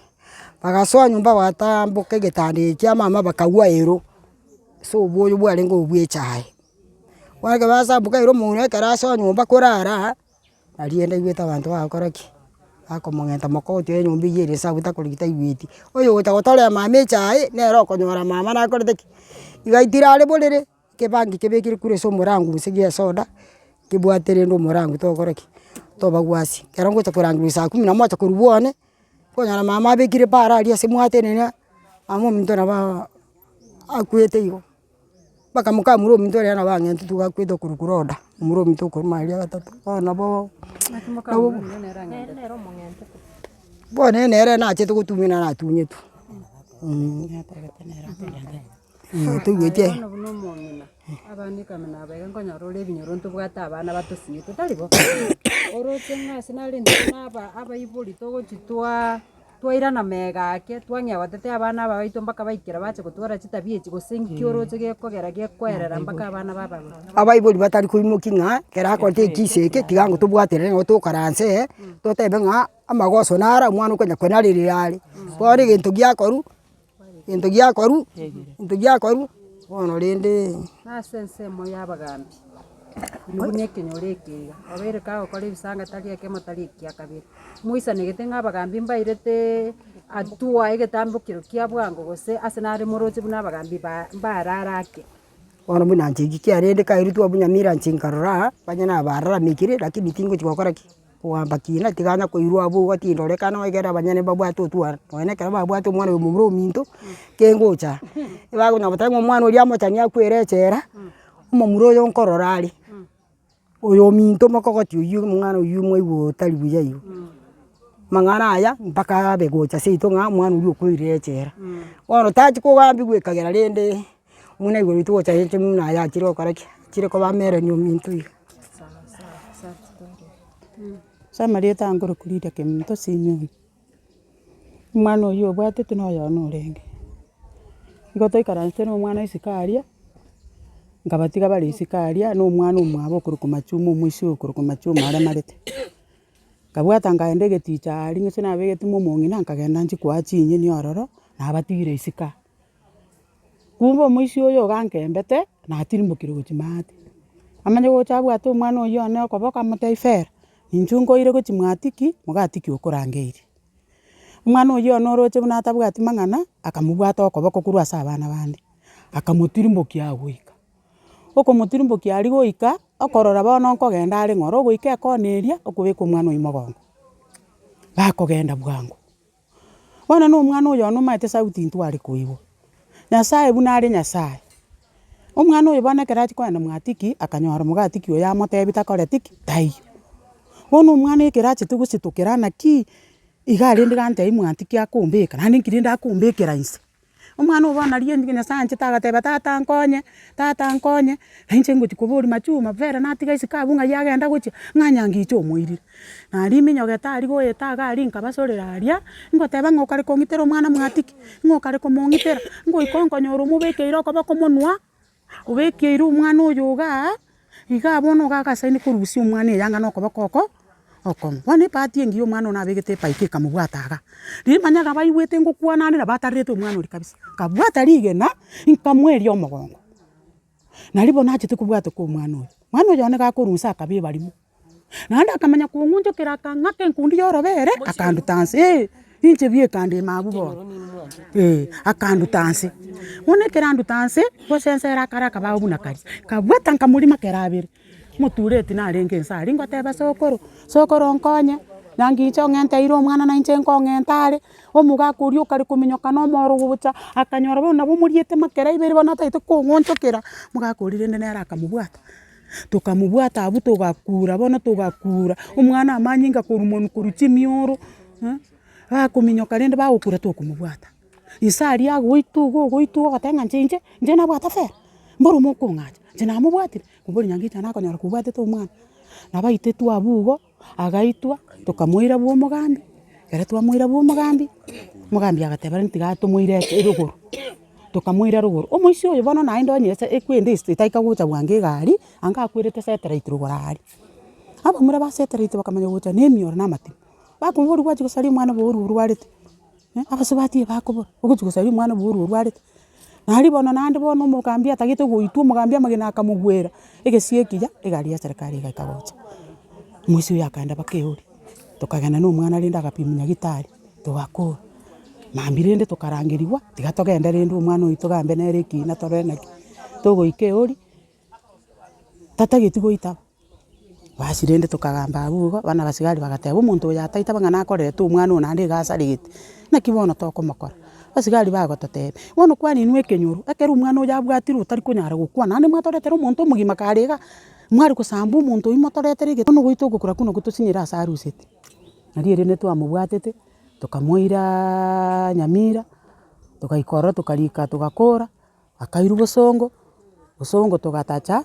bagasoa nyumba batambuke getande kya mama bakagwa ero so boyo bware ngo bwe chai wage basa buka ero mune kerasoa nyumba korara alienda igweta bantu bakoraki akomongenta makoti nyumba yere sa butakurigita igwiti oyo gotagotore mama chai nero konyora mama na korete igaitirare bolere kebangi kebekire kure so murangu sigia soda kibwatere ndo murangu to koraki to bagwasi kerango chakurangu saa 11 kurubone konyara mama bekire para alia semwatene na amo minto na ba akwete yo baka muka muro minto na ba ngentu tugakwete kurukuroda muro minto ko maria gatatu ona bo bone nere na cheto kutumina na tunyetu tugwete abandi kamena bega ngonya role binyoro ntubwata abana batosinyete talibo oroche ngasi nari naba abaibuli togo chitwa twaira na megake twangya watete abana babaitu mpaka baikira bache gutwara chitabie chigosenki oroche gekogera gekwerera mpaka abana baba abaibuli batari kuimoki ng'a kera kote kiseke tigango tubwatere ngo tukaranse totebe ng'a amagoso nara mwana kwenya kwenarire yari bori gintu giakoru ono rende na sense mo yabagambi nubune kinyoreke abere ka okore bisanga tali yake matali kyakabiri muisa negete ngabagambi mbairete atua egetambukiro kia bwango gose asenare moroche buna bagambi bararake ono buna njigi kia rende ka iritu abunyamira nchinkarora banyana barara mikire lakini tingo chikokora ki wamba kina tigana ko iru abu watindore kana egera banyane babwato tuwa one kera babwato mwana mumuro minto kengocha ibago na batango mwana uri amotanya kwerechera umumuro yo nkororari oyo minto makogoti uyu mwana uyu mwiwo tari buya yo mangana aya mpaka begocha seito nga mwana uri kwirechera ono tachi ko gambi gwekagera rende muna igoro tuocha yenche muna ya chiro karaki chire ko bamere nyo minto yi Samarieta angoro kulida keminto sinyo. Mwana uyu obwatete no yono orenge. Igo toikaranete no mwana isikaria. Ngabatiga bari isikaria no mwana omwabo okuruka machumo omwisi okuruka machumo are marete. Kabwata ngaende geticha ari ng'ese nabegete momong'ina nkagenda nchikwa chinyeni ororo nabatigire isika. Kumbe omwisi oyo gankembete natirimbokire gochimati. Amanye gocha abwate omwana oyo one okoboka amotebia fera. Inche nkoire gochi mwatiki mogatiki okorangeire. Omwana oyo one oroche buna atabwati mang'ana akamobwata okoboko korwa ase abana bande. Akamotirimbokia agoika. Okomotirimbokia ari goika okorora bono nkogenda are ng'oro ogoika ekona eria okobeka omwana oyo mogongo. Bakogenda bwango. Bono na omwana oyo one omaete sauti ntware koigwa. Nyasaye buna are Nyasaye. Omwana oyo bono ekero achikoenda mwatiki akanyora mogatiki oyo amotebia takore tiki taiyo. Bono omwana ekero achete gositokera naki iga rende gantebia mwatiki akombeka naende nkirende akombekera inse. Omwana oyo bono riende Nyasaye anchete agateba tata nkonye na inche ngochi koboria machuma fera natiga isiko abwo ng'ai agenda gochia ng'a nyangicha omoirire. Naria minyogete aria goeta iga aria nkabasorera aria ngoteba ng'a okare kong'itera omwana mwatiki ng'a okare komong'itera ngoika nkonyora omobekeire okoboko monwa obekeire omwana oyo iga bono gagasaini korusia omwana eyanga na okoboko oko okomo. Bono ebahati engiya omwana oyo nabegete epaika ekamobwata iga. Riria manya baigwete ngokwana ande nabo atarerete omwana oria kabisa. Nkabwata rigena nkamoeria omogongo. Naria bono achete kobwateka omwana oyo. Mwana oyo one gakorusa akaba ebarimo. Naende akamanya kong'unchokera akang'aka enkundi ya orobere akanduta nse. Inche biekande mabu bono. Akanduta nse. Bono ekero anduta nse gosensera akare akabao buna kari. Kabwata nkamorima kera abere. Motureti narenge nsa aria ngoteba sokoro nkonye nyangicha ong'enteire omwana na inche nkong'enta are omogaka oria okare kominyoka na omoro gocha akanyora bono nabo omoriete makera ibere bono ataete kong'onchokera mogaka oria rende nere akamobwata. Tokamobwata abwo togakura bono togakura omwana amanyinga korwa chimioro bakominyoka rende bagokura tokomobwata. Nsa aria agoitu ogoteba ng'a inche nabwata fera mboro mokong'acha inche namobwatire kombori nyangicha nakonyora kobwatete omwana. Nabaitetwe abwo igo agaitwa tokamoira bwa omogambi. Ekero twamoira bwa omogambi agateba rende tiga tomoire rogoro. Tokamoira rogoro. Omoisi oyo bono naende onye ekwende etaika gocha bwango egari anga akwerete satellite rogoro aria. Abamura ba satellite bakamanya gocha na emioro na amatimo. Bakombori gwachi gosaria omwana boru orwarete. Abase batie bakobora ogochi gosaria omwana boru orwarete. Naria bono naende bono omogambi atagete goitwa omogambi amagena akamogwera egesie ekiya egari ya serikali egaika gocha. Omoisi oyo akaenda baka eori. Tokagenda na omwana rende agapimwa nyagitari togakora. Mambi rende tokarangeriwa tiga togende rende omwana oyo togambe nere ekina torore naki. Togoika eori tatageti goitaba. Basi rende tokagamba abwo igo bana basigari bagateba omonto oyo ataitaba ng'a nakorerete omwana oyo naende iga asarigete naki bono tokomokora. Basigari bagototebia bono kwaninwa ekenyoro ekero omwana oyo abwatirwe otari konyara gokwana naende mwatoretera omonto omogima kare iga mwari kosamba omonto oyo motoretere gete bono goita ogokora kuna gotosinyire ase arusete. Naria rende twamobwatete tokamoira Nyamira togaika ororo tokarika togakora akairwa bosongo togatacha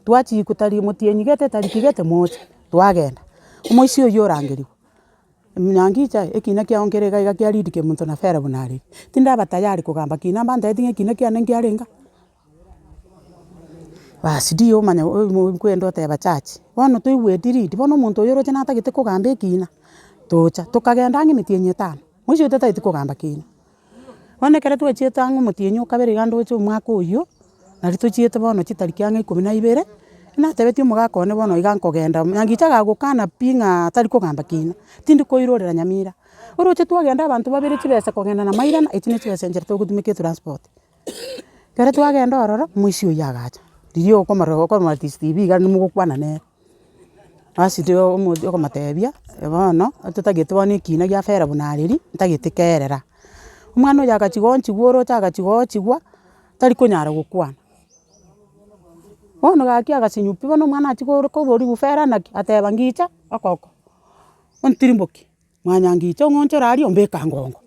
twachikwa tari motienyi gete tariki gete moja twagenda. Omoisi oyo orangeriwa nyangicha ekina kiao nkere iga kiaririke monto na fera buna ariri. Tindaba tayari kogamba kina mbanteti ng'a ekina kiane nkiarenga. Basi dio omanya kwenda oteba chachi. Bono toigweti ridi bono omonto oyo oroche natagete kogamba ekina tocha tokagenda ang'e emetienyi 5. Omoisi oyo tataeti kogamba kina. Bono ekero twachiete ang'e omotienyi o kabere iga ndoche omwaka oywo naria tochiete bono chitariki ang'e 12 natebetie omogaka one bono iga nkogenda nyangicha agagokana pi ng'a tari kogamba kina tindi koirorera Nyamira. Oroche twagenda abanto babere chibesa kogenda na mairana echi ne chibesa enchera togotumeka etransport. Ekero twagenda ororo omoisi oyo agacha. Riria okomora CCTV iga nimogokwana nere. Basi dio okomotebia bono totagete bono ekina gia fera buna ariri ntagete kerera. Omwana oyo agachiga onchigwa oroche agachiga ochigwa tari konyara gokwana. Bono gaki agasinywa pi bono omwana achiga koboriwa fera naki ateba ngicha okoko ontirimbokie mwanyangicha ong'onchore aria ombeka ngongo.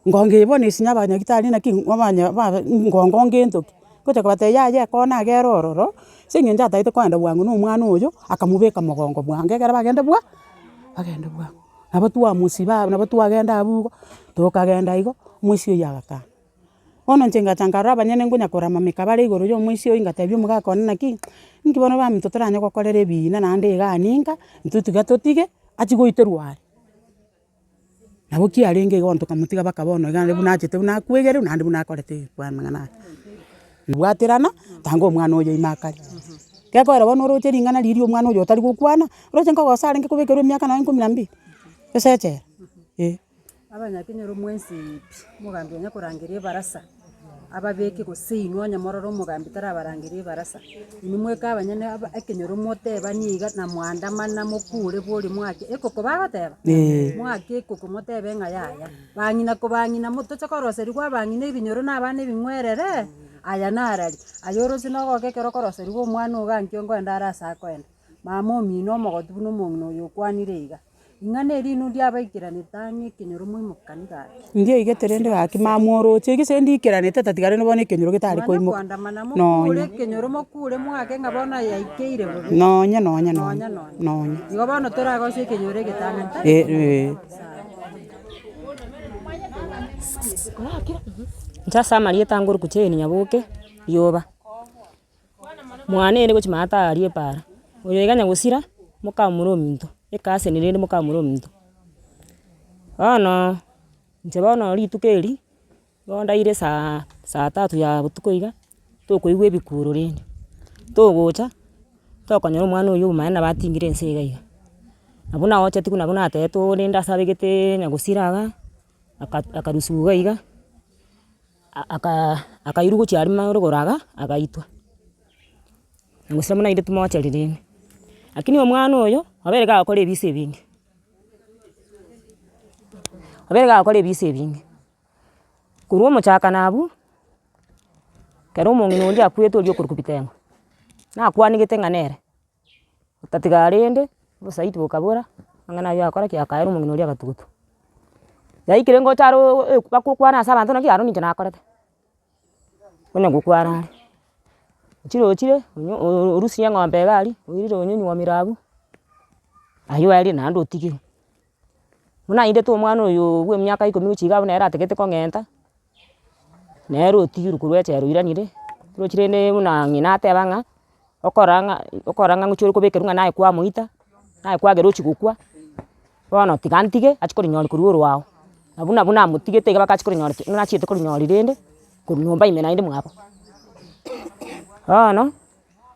Ngongo eye bono esinya abanyagitari naki ngongo ng'entoki gocha kobatebia yaya ekona agere ororo ase eng'encho ataete koenda bwango na omwana oyo akamobeka mogongo bwango ekero bagende bwango. nabo twamusiba nabo twagenda abugo tukagenda igo omwisi oyo agaka bono inche ngachanga abanyene ngonya korama mikabare igoro ya omwisi oyo ngatebia omogaka one naki nkibono baminto toranya gokorera ebina naende iganinka ntutiga totige achi goiterwa are nabo kiarenge igo ntokamutiga baka bono iga nabo nachete buna akwegere naende buna akorete bwamang'ana bwaterana tanga omwana oyo imakari gekora bono oroche ring'ana riri omwana oyo otari gokwana oroche nkogosa arenge kobekerwa emiaka naye 12 esechera abanyakenyero mwensi mugambi onya korangeria ebarasa ababeke gose onya mororo omogambi tarabarangeria ebarasa imi mweka abanyene ekenyero motebani iga na mwandamana mokure bori mwake ekoko bagoteba mwake ekoko motebe ng'a yaya bang'ina motoche koroseri gwa bang'ina ebinyoro na abana ebing'werere aya narari ayorosi nogoke kero koroseri gwa omwana oga ngoenda arasa akoenda mama omino omogoti buna omong'ina oyo okwanire iga ing'ana erino ndiabaikiranete ang'e ekenyoro moimokani gaki ndio igeterende gaki mamworoche gise ndiikeranete tatigare bono ekenyoro getari koimoka kwandamana mokure ekenyoro mokure mwake ng'a bono yaikeire bobe nonya igo bono toragosia ekenyoro egetang'ani Nchasa marieta nguru kucheni nyabuke yoba mwana ere gochi mata arie para oyo iganya gusira mokamura ominto ekase nirende mokamura ominto bono inche bono rituko eri ndaire saa 3 ya botuko iga tokoigwa ebikuro rende togocha tokonyora omwana oyo obomaene nabatingire ense iga iga nabwo naocheti buna nabwo nateetwo rende ase abegete nyagusira iga akarusiwa iga akairugo chiari marogoraga agaitwa ngusira muna inde tumocheri rende lakini omwana oyo abere gakora ebise ebinge korwa omochaka nabwo kero omong'ina onde akwete oria okoruka bitengo nakwanigete ng'a nere otatiga rende obosaiti bokabora ang'ana aye akora ki akaera omong'ina oria agatugutu yaikire ngocha aro bakokwana ase abanto naki aro ninche nakorete onya gokwana are ochire orusie eng'ombe iga aria oirire onyonywa abwo aye oerie naende otigire buna aindete omwana oyo bwa emiaka 10 gochi iga abwo nere ategete kong'enta nere otigirwe korwa echera oiranire rochi rende buna ng'ina ateba ng'a okora ng'a ngochi ore kobekerwa ng'a naye kwamoita naye kwagera ochi gokwa bono tiga ntige achi korinyori korwa orwao nabwo namotigete iga mpaka achi korinyori nachiete korinyori rende korwa nyomba ime naende mwabo bono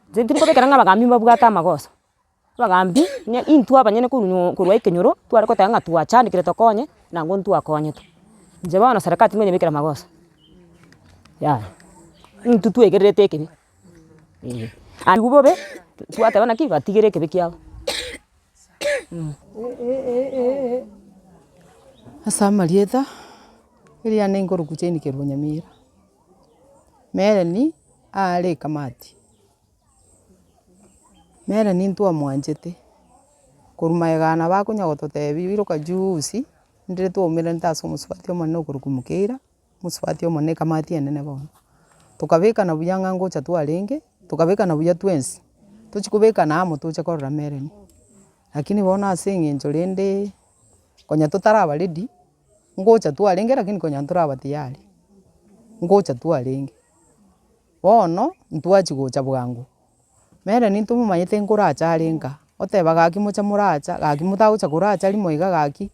inche tiri kobekera ng'a abagambi mbabwate amagoso abagambi intwe abanyene korwa ekenyoro tware koteba ng'a twachandikire tokonye nango ntwakonyetwe inche bono serikali timonyebekera magoso yaya intwe twegererete ekebi abwo bobe twateba naki batigere ekebi kiabo ase amarieta eriane nkorukuchainikerwa Nyamira Mereni are ekamati Mereni ntwamwanchete korwa maegana bakonya gototebia biroka juzi ndire twaumerente ase omosubati omonene okoruka Mukeira omusubati omonene ekamati enene bono tokabekana buya ng'a ngocha twarenge tokabekana buya twensi tochi kobekana amo toche korora Mereni lakini bono ase eng'encho rende konya totaraba ready ngocha twarenge lakini konya ntoraba tayari ngocha twarenge bono ntwachi gocha bwango Mereni ntomomanyete nkoracha are nka oteba gaki mocha moracha gaki motagocha koracha rimo iga gaki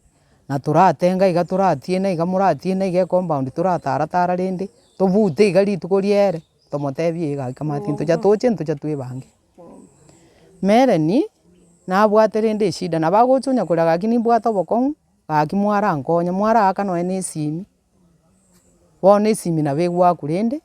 na toratenga iga toratiena iga moratiena iga ecompound toratara rende tobute iga rituko riere tomotebia iga ekamati ntocha toche ntocha twebange Mereni nabwate rende eshida nabagocha onya korera gaki nimbwate obokong'u gaki mwarankonya mwaraaka nonya na esimi bono esimi nabo egwakwa rende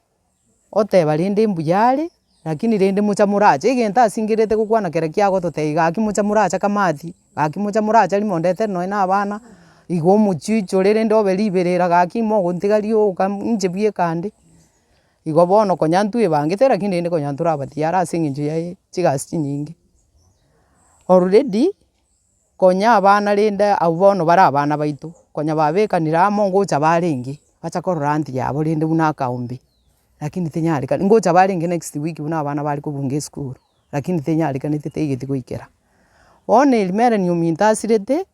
oteba rende mbuya are lakini rende mocha moracha egento asingerete gokwana kera kiagototebia gaki mocha moracha kamati gaki mocha moracha rimo ndetera nonya na abana iga omochicho rende obe riberera gaki mogontiga rioka inche bwekande igo bono konya ntwebangete lakini rende konya ntoraba tayari ase eng'encho ya chigasi chinyinge already konya abana rende abwo bono bare abana baito konya babekanire amo ngocha barenge bacha korora anti yabo rende buna akaombe lakini tinyarekana ngocha barenge next week buna abana bari kobunga esukuru lakini tinyarekanete taigeti goikera bono Mereni ominto asirete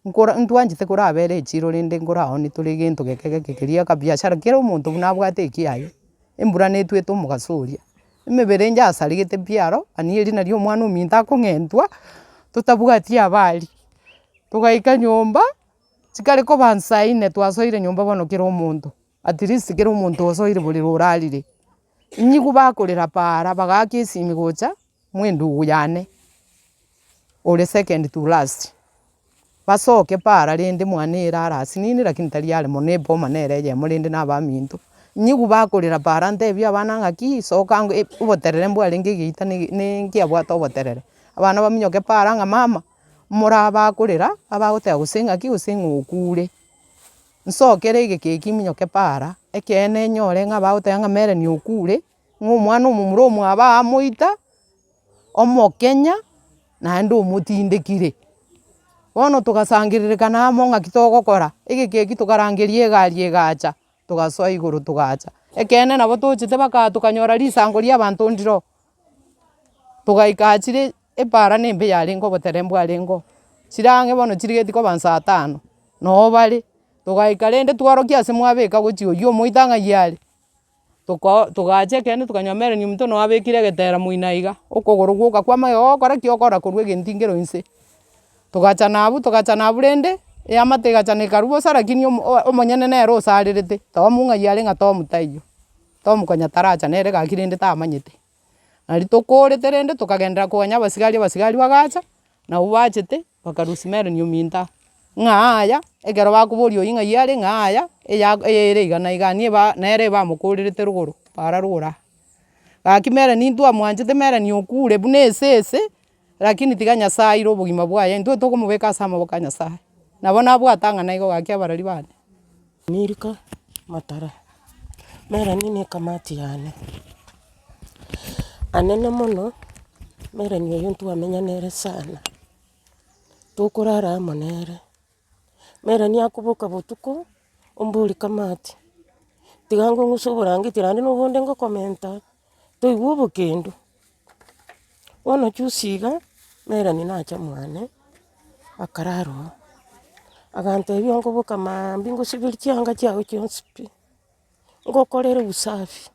ntwanjite kurabera echiro rinde nkoraoni turi gintu geke gekiria kabiashara kera omonto buna abwate ekiaye embura netwete omogasoria emebere njasarigete piaro anieri nario omwana ominto akong'entwa totabwati abari togaika nyomba chikare koba saa 4 twasoire nyomba bono kera omonto at least kera omonto osoire borere orarire inyigu bakorera para bagaka esimi gocha mwendugu yane ore second to last basoke para rende mwana erarasi nini lakini tariare mono eboma nereje morende nabaminto inyigu bakorera para ntebia abana ng'aki soka oboterere mbwarenge giita nkiabwata oboterere abana baminyoke para ng'a mama mora bakorera abagoteba gose ng'aki gose ng'okure nsokere egekeki minyoke para ekene nyore ng'a bagoteba ng'a mere niokure ng'a omwana omomura omwaba amoita omokenya naende omotindekire bono togasangererekana amo ng'aki togokora egekeki tokarangeria egari egacha togasoa igoro togacha ekene nabo tochete baka tokanyora risango ria abanto ndiro togaika chire epara nembe yarenge oboterere mbwarenge chirang'e bono chirigeti koba saa 5 no bare togaika rende twarokia ase mwabeka gochi oywo omoita ng'ai are togacha ekende tokanywa mere ominto no abekire egetera moino iga okogoro gwoka kwama iga ogokora ki okora korwa egentingero inse togacha nabu rende eamate egachana ekarwa bosa lakini omonyene nere osarerete tomu ng'ai are ng'a tomu taiyo tomu konya taracha nere gaki rende tamanyete nari tokorete rende tokagendera konya abasigari bagacha nabo bachete bakarusia mere ominto ng'a aya ekero bakoboria oyio ng'ai are ng'a aya ere iga na iga nere bamokorerete rogoro para rogoro gaki mere nintwamwanchete mere niokure buna esese lakini tiga nyasaye ire obogima bwaye intwe tokomobeka ase amaboko a nyasaye nabo nabwata ng'a naigo gaki abarari bane. Milka Matara mere nini ekamati yane anene mono mere oyo ntwamenyanere sana tokorara amo nere mere niakoboka botuko ombori kamati tiga ngong'usa oborangeti naende nobonde ngokomenta toigwa obokendo bono chusi iga mere nacha mwane akarara oo agantebia nkoboka maambia ngosiberi chianga chiago chionsi pi ngokorere usafi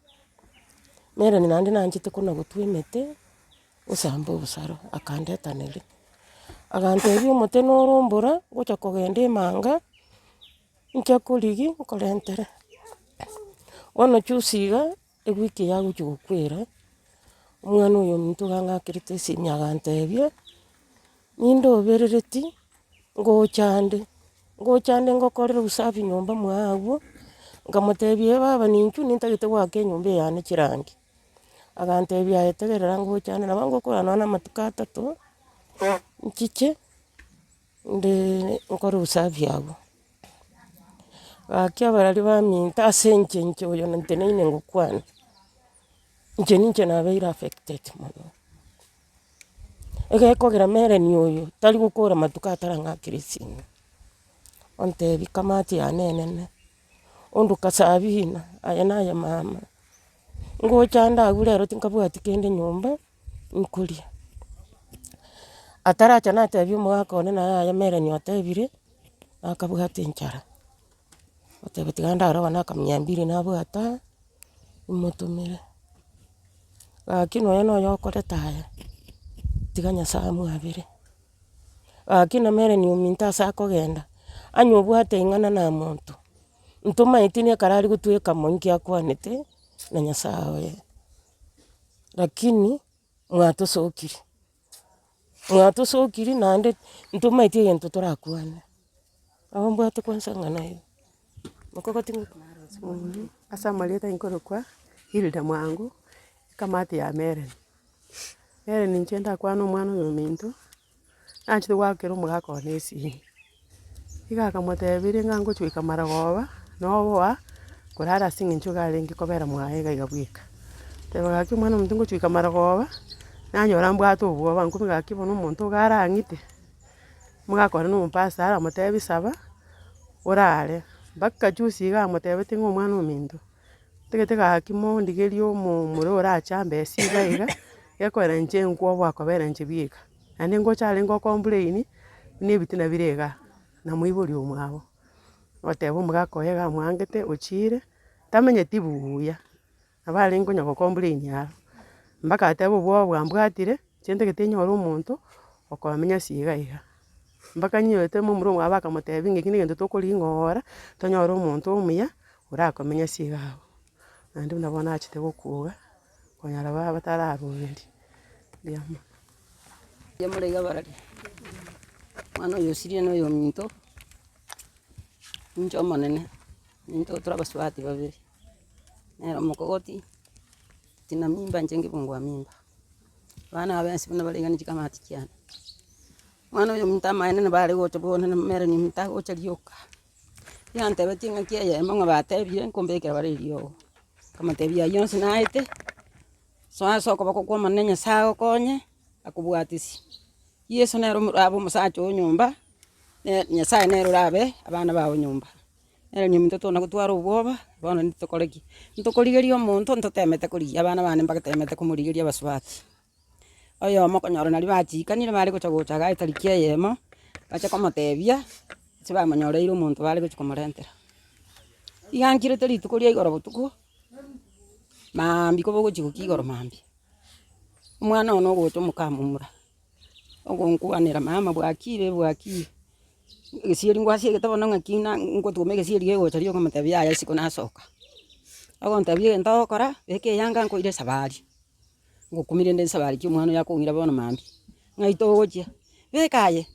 mere naende nanchete kona gotwa emete osamba obosaro akandetaneri agantebia omote norombora gocha kogenda emanga ncha korigi nkorentere bono chusi iga ewiki yagochia gokwera omwana oyo ominto gang'akerete esimi agantebia ninde oberereti ngochande ngokorere usafi nyomba mwago nkamotebia baba ninchu nintagete goaka enyomba eyane chirangi agantebia aye tegerera ngochande nabo ngokora nonya na amatuko 3 nchiche nde nkore usafi abwo gaki abarari baminto ase enche oyo nteneine ngokwana inche nabeire affected mono egekogera mere oyo tari gokora matuko atarang'akire esimi ontebi kamati yane enene onduka sabina aye naye mama ngochande abwo rero tinkabwati kende nyomba nkoria ataracha natebia omogaka one naye aye mere otebire nakabwate enchara oteba tiga ndarora na 200 nabwata imotumire gaki noyo okoreta aya tiga nyasaye mwabere gaki na mere ominto ase akogenda anya obwate ing'ana na monto ntomaeti ekarari gotweka moinki akwanete na nyasaye oye lakini mwatosokiri naende ntomaeti egento torakwane abo mbwate kwansa ng'ana igo mokogoti ase amarieta nkorokwa Hilda Mwangu ekamati ya Meren inche ndakwana omwana oyo ominto nachete gwakera omogaka one esimi iga akamotebirie ng'a ngochweka maragoba noboa korara ase eng'encho garenge kobera mwaye iga bweka teba gaki omwana ominto ngochweka maragoba nanyora mbwate obwoba nkome gaki bono omonto iga arang'ite omogaka one na omopasta aramotebia saba orare mpaka chusi iga amotebete ng'a omwana ominto tagete gaki mondigerie omomura orachamba esiba iga gekogera inche nkwo gwakobera inche bieka naende ngocha arenge ocomplaini buna ebitina bire iga na moibori omwabo oteba omogaka oye gamwangete ochire tamenyeti buya nabo arenge konya gocomplaini aro mpaka atebe obwogo bwambwatire chientagete nyore omonto okomenya iga iga mpaka nyoete momura omwabo akamotebia ng'eki na egento tokoring'ora tonyore omonto omuya orakomenya iga abwo. Naende buna bono nachete gokuga konyara batararoberi riamo. Yamurega barari. Mwana oyo osirie na oyo minto. Minto omonene. Minto turabaswati babiri. Nero mokogoti. Tina mimba nche ngibungwa mimba. Bana abensi buna baregani chikamati kiana. Mwana oyo minto amaene na bare gocha bone na mere ni minto gocha rioka. Yantebe tinga kieye monga batebire nkombekera bare rio. Kamatebia yonse naite. Soaso ko kwa manenya sao konye akubwatisi. Yesu nero abo musacha onyumba. Nyasaye nero rabe abana bawo nyumba. Nero nyumba to na gutwara ubwoba bono nitokoreki. Nitokorigeria omonto ntotemete kuri abana bane mpaka temete kumurigeria baswati. Oyo mokonyora nari bachikanire bari gocha gocha ga itarikie yemo. Bacha komotebia siba manyoreire omonto bari gocha komorentera. Igankire tari tukoria igoro butuko. Mambi ko bogo chiko kigoro mambi. Omwana ono gocha mukamumura. Ogonkuanira mama bwakire. Gisieri ngwasi getabona ngakina ngotume gisieri gegocha rio komotebia ya isiko nasoka. Agontabia ntokora beke yanga nkoire sabari. Ngokumire nde sabari ki omwana yakongira bono mambi. Ngaito gochia. Bekaye.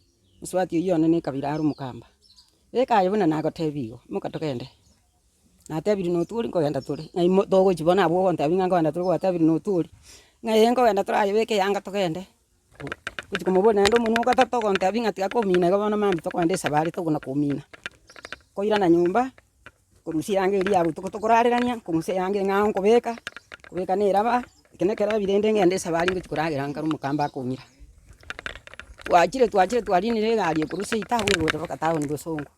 Muswati iyo nene kabira aru mukamba. Bekaye buna nagotebio mukatokende. Natebiri no turi ngogenda turi. Ngai togo chibona abo gontabia ngogenda turi gwatebiri no turi. Ngai ngogenda turaye beke yanga tokende. Kuti kumubona ndo munu gatatogo gontabia ngatiga komina gabona mambi tokwende sabari togona komina. Koira na nyumba kurusi yange iri abo tokorarerania kumuse yange ngao kubeka neraba kenekera birende ngende sabari ngikuragira ngaru mukamba akumira. Twachire twarinire gari kurusi itawe gote bakataho ni gosongo.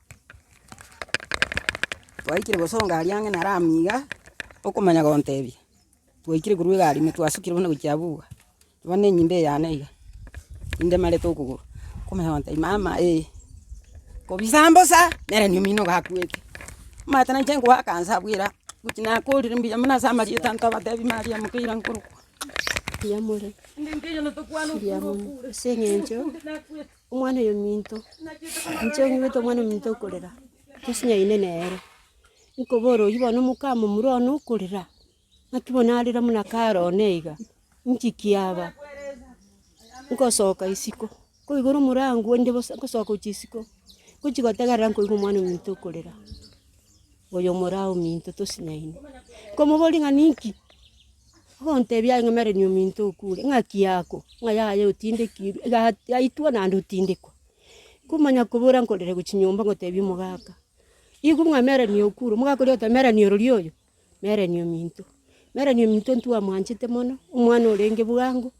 Twaikire gosonga ari yange naramiga okumanya gontebi. Twaikire kurwe gari metwasukire bona gukiabuga. Bane nyimbe yaneiga. Inde male tokuguru. Kumanya gonte mama ko bisambosa nere nyumino gakwete. Mata na chengo wakanza bwira kutina kolire mbiya muna sama ri tanto batebi maria mukira nkuru. Yamure. Sengencho. Omwana yo minto. Ncho nyibeto omwana minto kolera. Tusinya ine nere. Nkoboro yibona mukamo murono kolera. Nakibona alira muna karo neiga. Nchikiaba. Nkosoka isiko. Ko igoro murangu ende kosoka uchisiko. Kuchigotagara nko igo mwana minto kolera. Oyo morao minto tosinyaine. Komo boli nganiki. Gontebia ngamere nyo minto kule ngaki yako ngaya utinde kiru yaitwa na ndo tindiko. Kumanya kubura nkolere guchinyomba ngotebia mugaka. Igu ngamere nyo kuru mugaka lyo tamere nyo rulyoyo. Mere nyo minto. Mere nyo minto ntuwa mwanchite mono umwana olenge bwangu.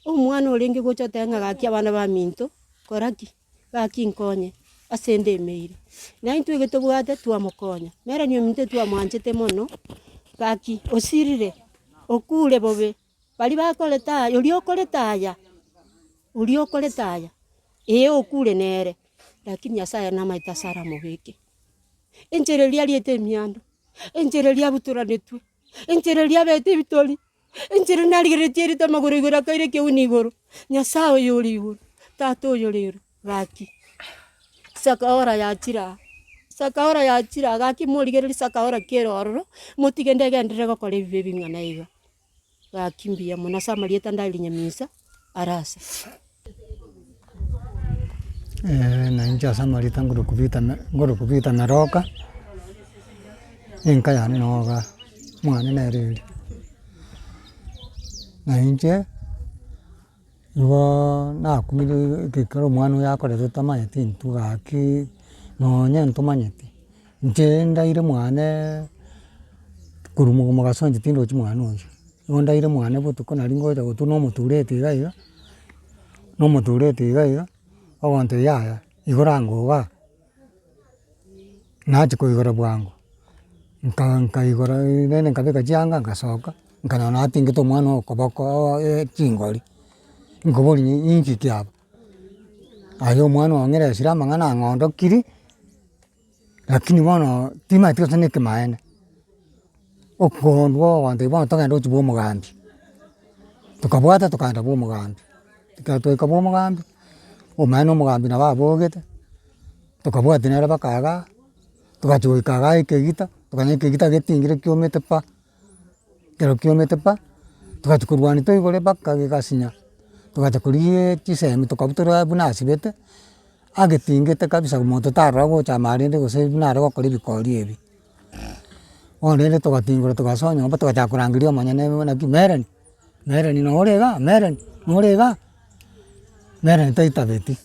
Umwana olenge gocha tenga gaki abana ba minto koraki gaki nkonye asende meire. Na intu egetobwate tuwa mokonya. Mere nyo minto tuwa mwanchite mono gaki osirire okule bobe bali bakoleta uliokoletaya okule nere lakini Nyasaye na maita sara mubeke enjerelia liete miando enjerelia buturanetwe enjerelia bete bitoli enjere naligeretieri tamagoro igora kaire ke unigoro Nyasaye yori igoro tato yori gaki sakaora yachira gaki moligereri sakaora keroro mutigende gendere gokore bibe bingana iga gakimbia mona samarieta ndali nyamisa arasa na inja samarieta ngoro kubita naroka inka yani noga mwana nereri na inje igo na kumire kikaro mwana yakore tutamanyeti ntugaki nonye ntumanyeti nje ndaire mwana kurumo magasonje tindo chimwana oyo ndaire mwana butuko nari ngoja gutu no muturete iga ogonte yaya igora ngoga nachi ko igora bwangu nka igora nene kabeka janga ngasoka nkana na atingito mwana okoboko chingori ngobori inchi kiaba ayo mwana ongere sira mangana ngondo kiri lakini bono tima tio ne kemaene okondwo wantu bono togenda ochibo mugambi tukabwata tukanda bo mugambi tukatweka bo mugambi omaene omugambi na babogete tukabwata nere bakaga tukachoikaga ekegita tukanyeka egita getingire kiomete pa kero kiomete pa tukachukurwani toigore baka gigasinya tukachukurie chisemi tukabutora buna asibete agetingete kabisa omonto tarora gocha marende gose nare gokora ebikori ebi onende tugatingora tugasoa nyomba tugachaka korangeria omonyene naki mereni norega mereni taitabeti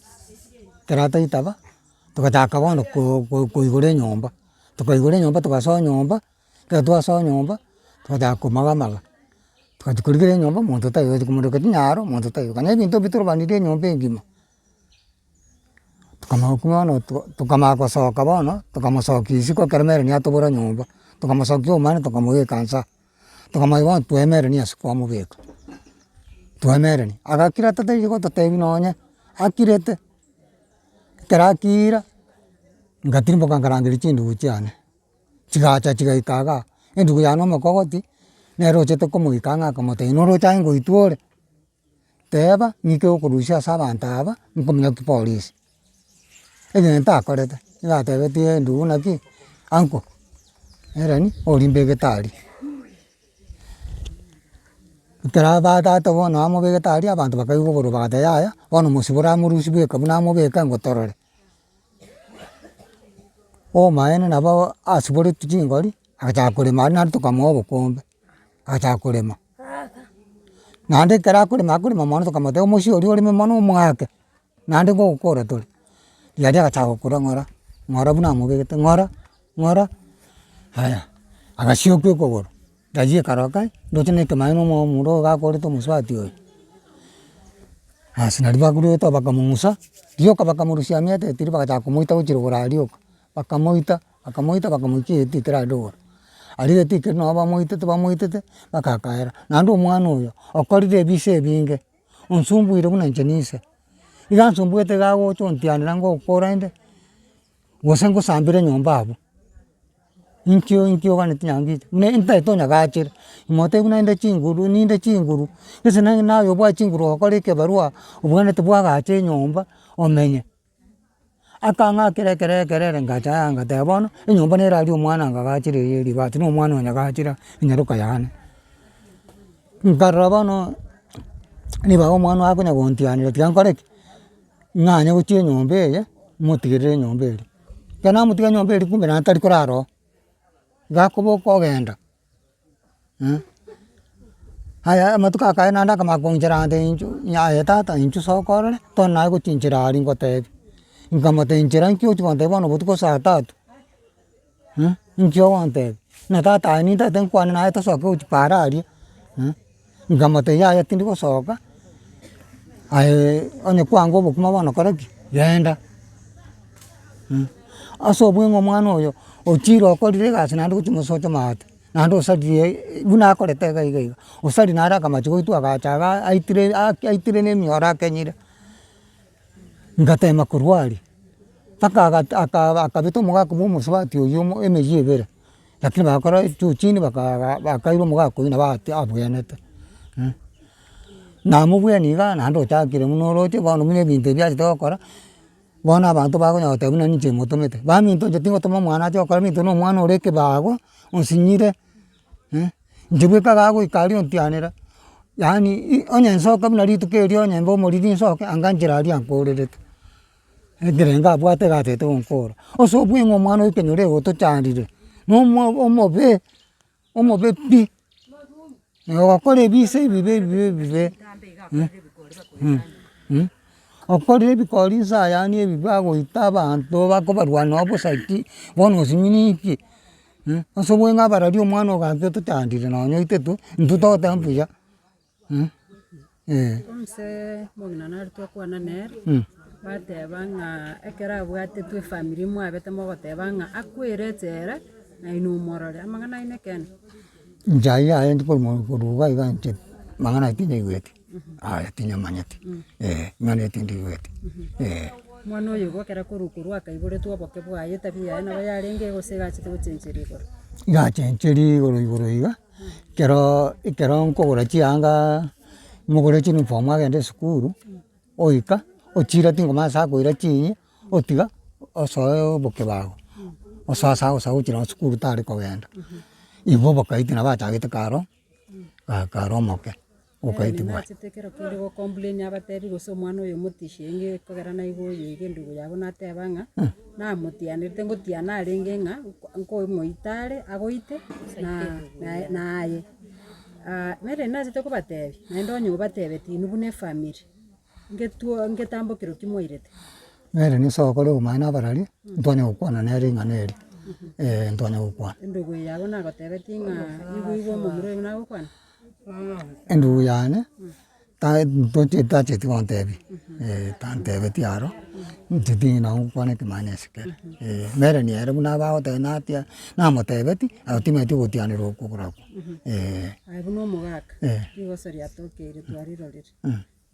kera taitaba tugachaka bono koigora enyomba tukaigora enyomba tugasoa nyomba kera twasoa nyomba tugachaka komagamaga tukachikorigera enyomba omonto taigochi komoroketi nyaro omonto taigoka na ebinto bitorobanirie enyomba engima tukamaka bono tukamaka gosoka bono tukamosokia isiko kero mereni atobora nyomba tukamosokia omwana tukamogeka nsa tukamanya bono twae mereni ase kwamobeka twae mereni agakira tatairi gototebi nonye akirete ekero akira ngatirimboka nkarangeria chindugu chiane chigacha chigaika iga endugu yane omokogoti nere ochete komoika ang'e akamotebia noroche aye ngoitwa ore teba ng'ike okorusia ase abanto aba nkominyoki polisi egento akorete iga atebetie endugu naki uncle mereni oria mbegete ekero batata bono amobegete aria abanto bakaigwa oboro bagateba yaya bono mosibore amorusia bweka buna amobeka ngotorore omaene nabo asiboretwe chingori agachaka korema aria naende tokamoa obokombe agachaka korema naende ekero akorema mono tokamotebia omochio oria oreme mono omwake naende ngogokora tore riria agachaka gokora ng'ora buna amobegete ng'ora aya agasioka ekogoro riria ekaroka ndoche na ekemaene omomura oyo gakorete omosubati oyo ase naria bakurete bakamong'usa rioka bakamorusia amiate tiria bagachaka komoita gochirogoro arioka bakamoita bakamoikia egete kere arigoro aria egete keri nabo bamoitete bakakaera naende omwana oyo okorire ebisa ebinge onsumbuire buna inche nise iga nsumbuete iga agocha ontianera ngokora inde gose ngosambera enyomba abwo inkio oganeti nyanga echi buna ntaete onyagachera imotebia buna ninde chinguru gese naye obwate chinguru ogokora ekebarua obwenerete bwagacha enyomba omenye akang'akera ekere ngacha aya ngateba bono enyomba nero aria omwana ngagachera eye eribati na omwana onyagachera enyaroka yane nkarora bono nibaga omwana oyo akonya gontianera tiga nkore ki ng'anye gochia enyomba eye motigerere enyomba eria ekero namotiga enyomba eria kumbe naende tari korara oo gakoboka ogenda aya amatuko akaye naende akamaka koncheranta inchu aye tata inchu soka orore tono naye gochinchera aria ngotebia nkamotebia nchera nki ochia gontebia bono botuko saa tatu nki ogontebia na tata aye nintaete nkwane naye tosoke gochia para aria nkamotebia yaya tindi gosoka aye onye kwanga obokima bono kora ki genda ase obweng'e omwana oyo ochire okorire egasi naende gochia mosocha maate naende osaririe buna akorete iga osari nare akamachi goitwa agacha aitire na emioro akenyire ngatema korwa aria mpaka akabeta omogaka bwa omosubati oywo emeyio ebere lakini bagakora juu chini bakaira omogaka oywo nabo abwenete namobweni iga naende ochakire buna oroche bono buna ebinto ebi achete gokora bono abanto bakonya goteba buna ninche motomete baminto inche tingotoma omwana ache gokora binto na omwana ore ekebago onsinyire inche bweka gagoika aria ontianera yaani onye nsoka buna rituko erio onye mbe omoriri nsoke anga nchera aria nkorerete ekerenga abwate gatete gonkora ase obweng'e omwana oyo kenyora egotochandire na omobe pi ogokora ebisa ebibe okorire ebikori nsa yaani ebi bagoita abanto bakobarwania nabo bosaiki bono osinyinie ase obweng'e abarari omwana oyo gatochandire nonye oite intwe togoteba mbuya Omuse omong'ina nare twakwana nere bateba ng'a ekero abwatetwe efamiri mwabete mogoteba ng'a akwere echera naino omorore amang'ana aino kene nchai yaye ndikoruga iga inche mang'ana aya tinyaigweti aya tinyamanyeti ng'ana eti ndigueti. mwana uyu gwakera kurukuru akaiburetwo oboke bwaye tabia na bayarenge gosegachite guchenjeri igoro igachencheri igoro iga ekero nkogora chianga mogore chiniform agende sukuru oika ochira tingoma asa koira chinyi otiga osoe oboke bago osasa gochira sukuru tare kogenda ibo bokaiti na bachagete karo omoke okaiti bwa nachitekero kende go complain abatebi gose omwana oyo mutishenge kogera na igo oyo ige ndugu yabo nateba ng'a namutianete ngotiana arenge ng'a nkoimoitare agoite naye mere nachete kobatebi naende onye obatebeti inwe buna efamiri ngetambokero kimwairete mere nisokore ogomae na abarari ntonya gokwana nere ng'ana eri ntonya gokwana endugu yabo nagotebeti ng'a igo omomura oyo nagokwana endugu yane tacheti gontebi tantebeti aro nchitingi nao ngokwana ekimanya esikere mere niere buna bagoteba natia namotebeti agotimeti gotianera okogoragwa aye buna omogaka rigoso riatokeire twarirorire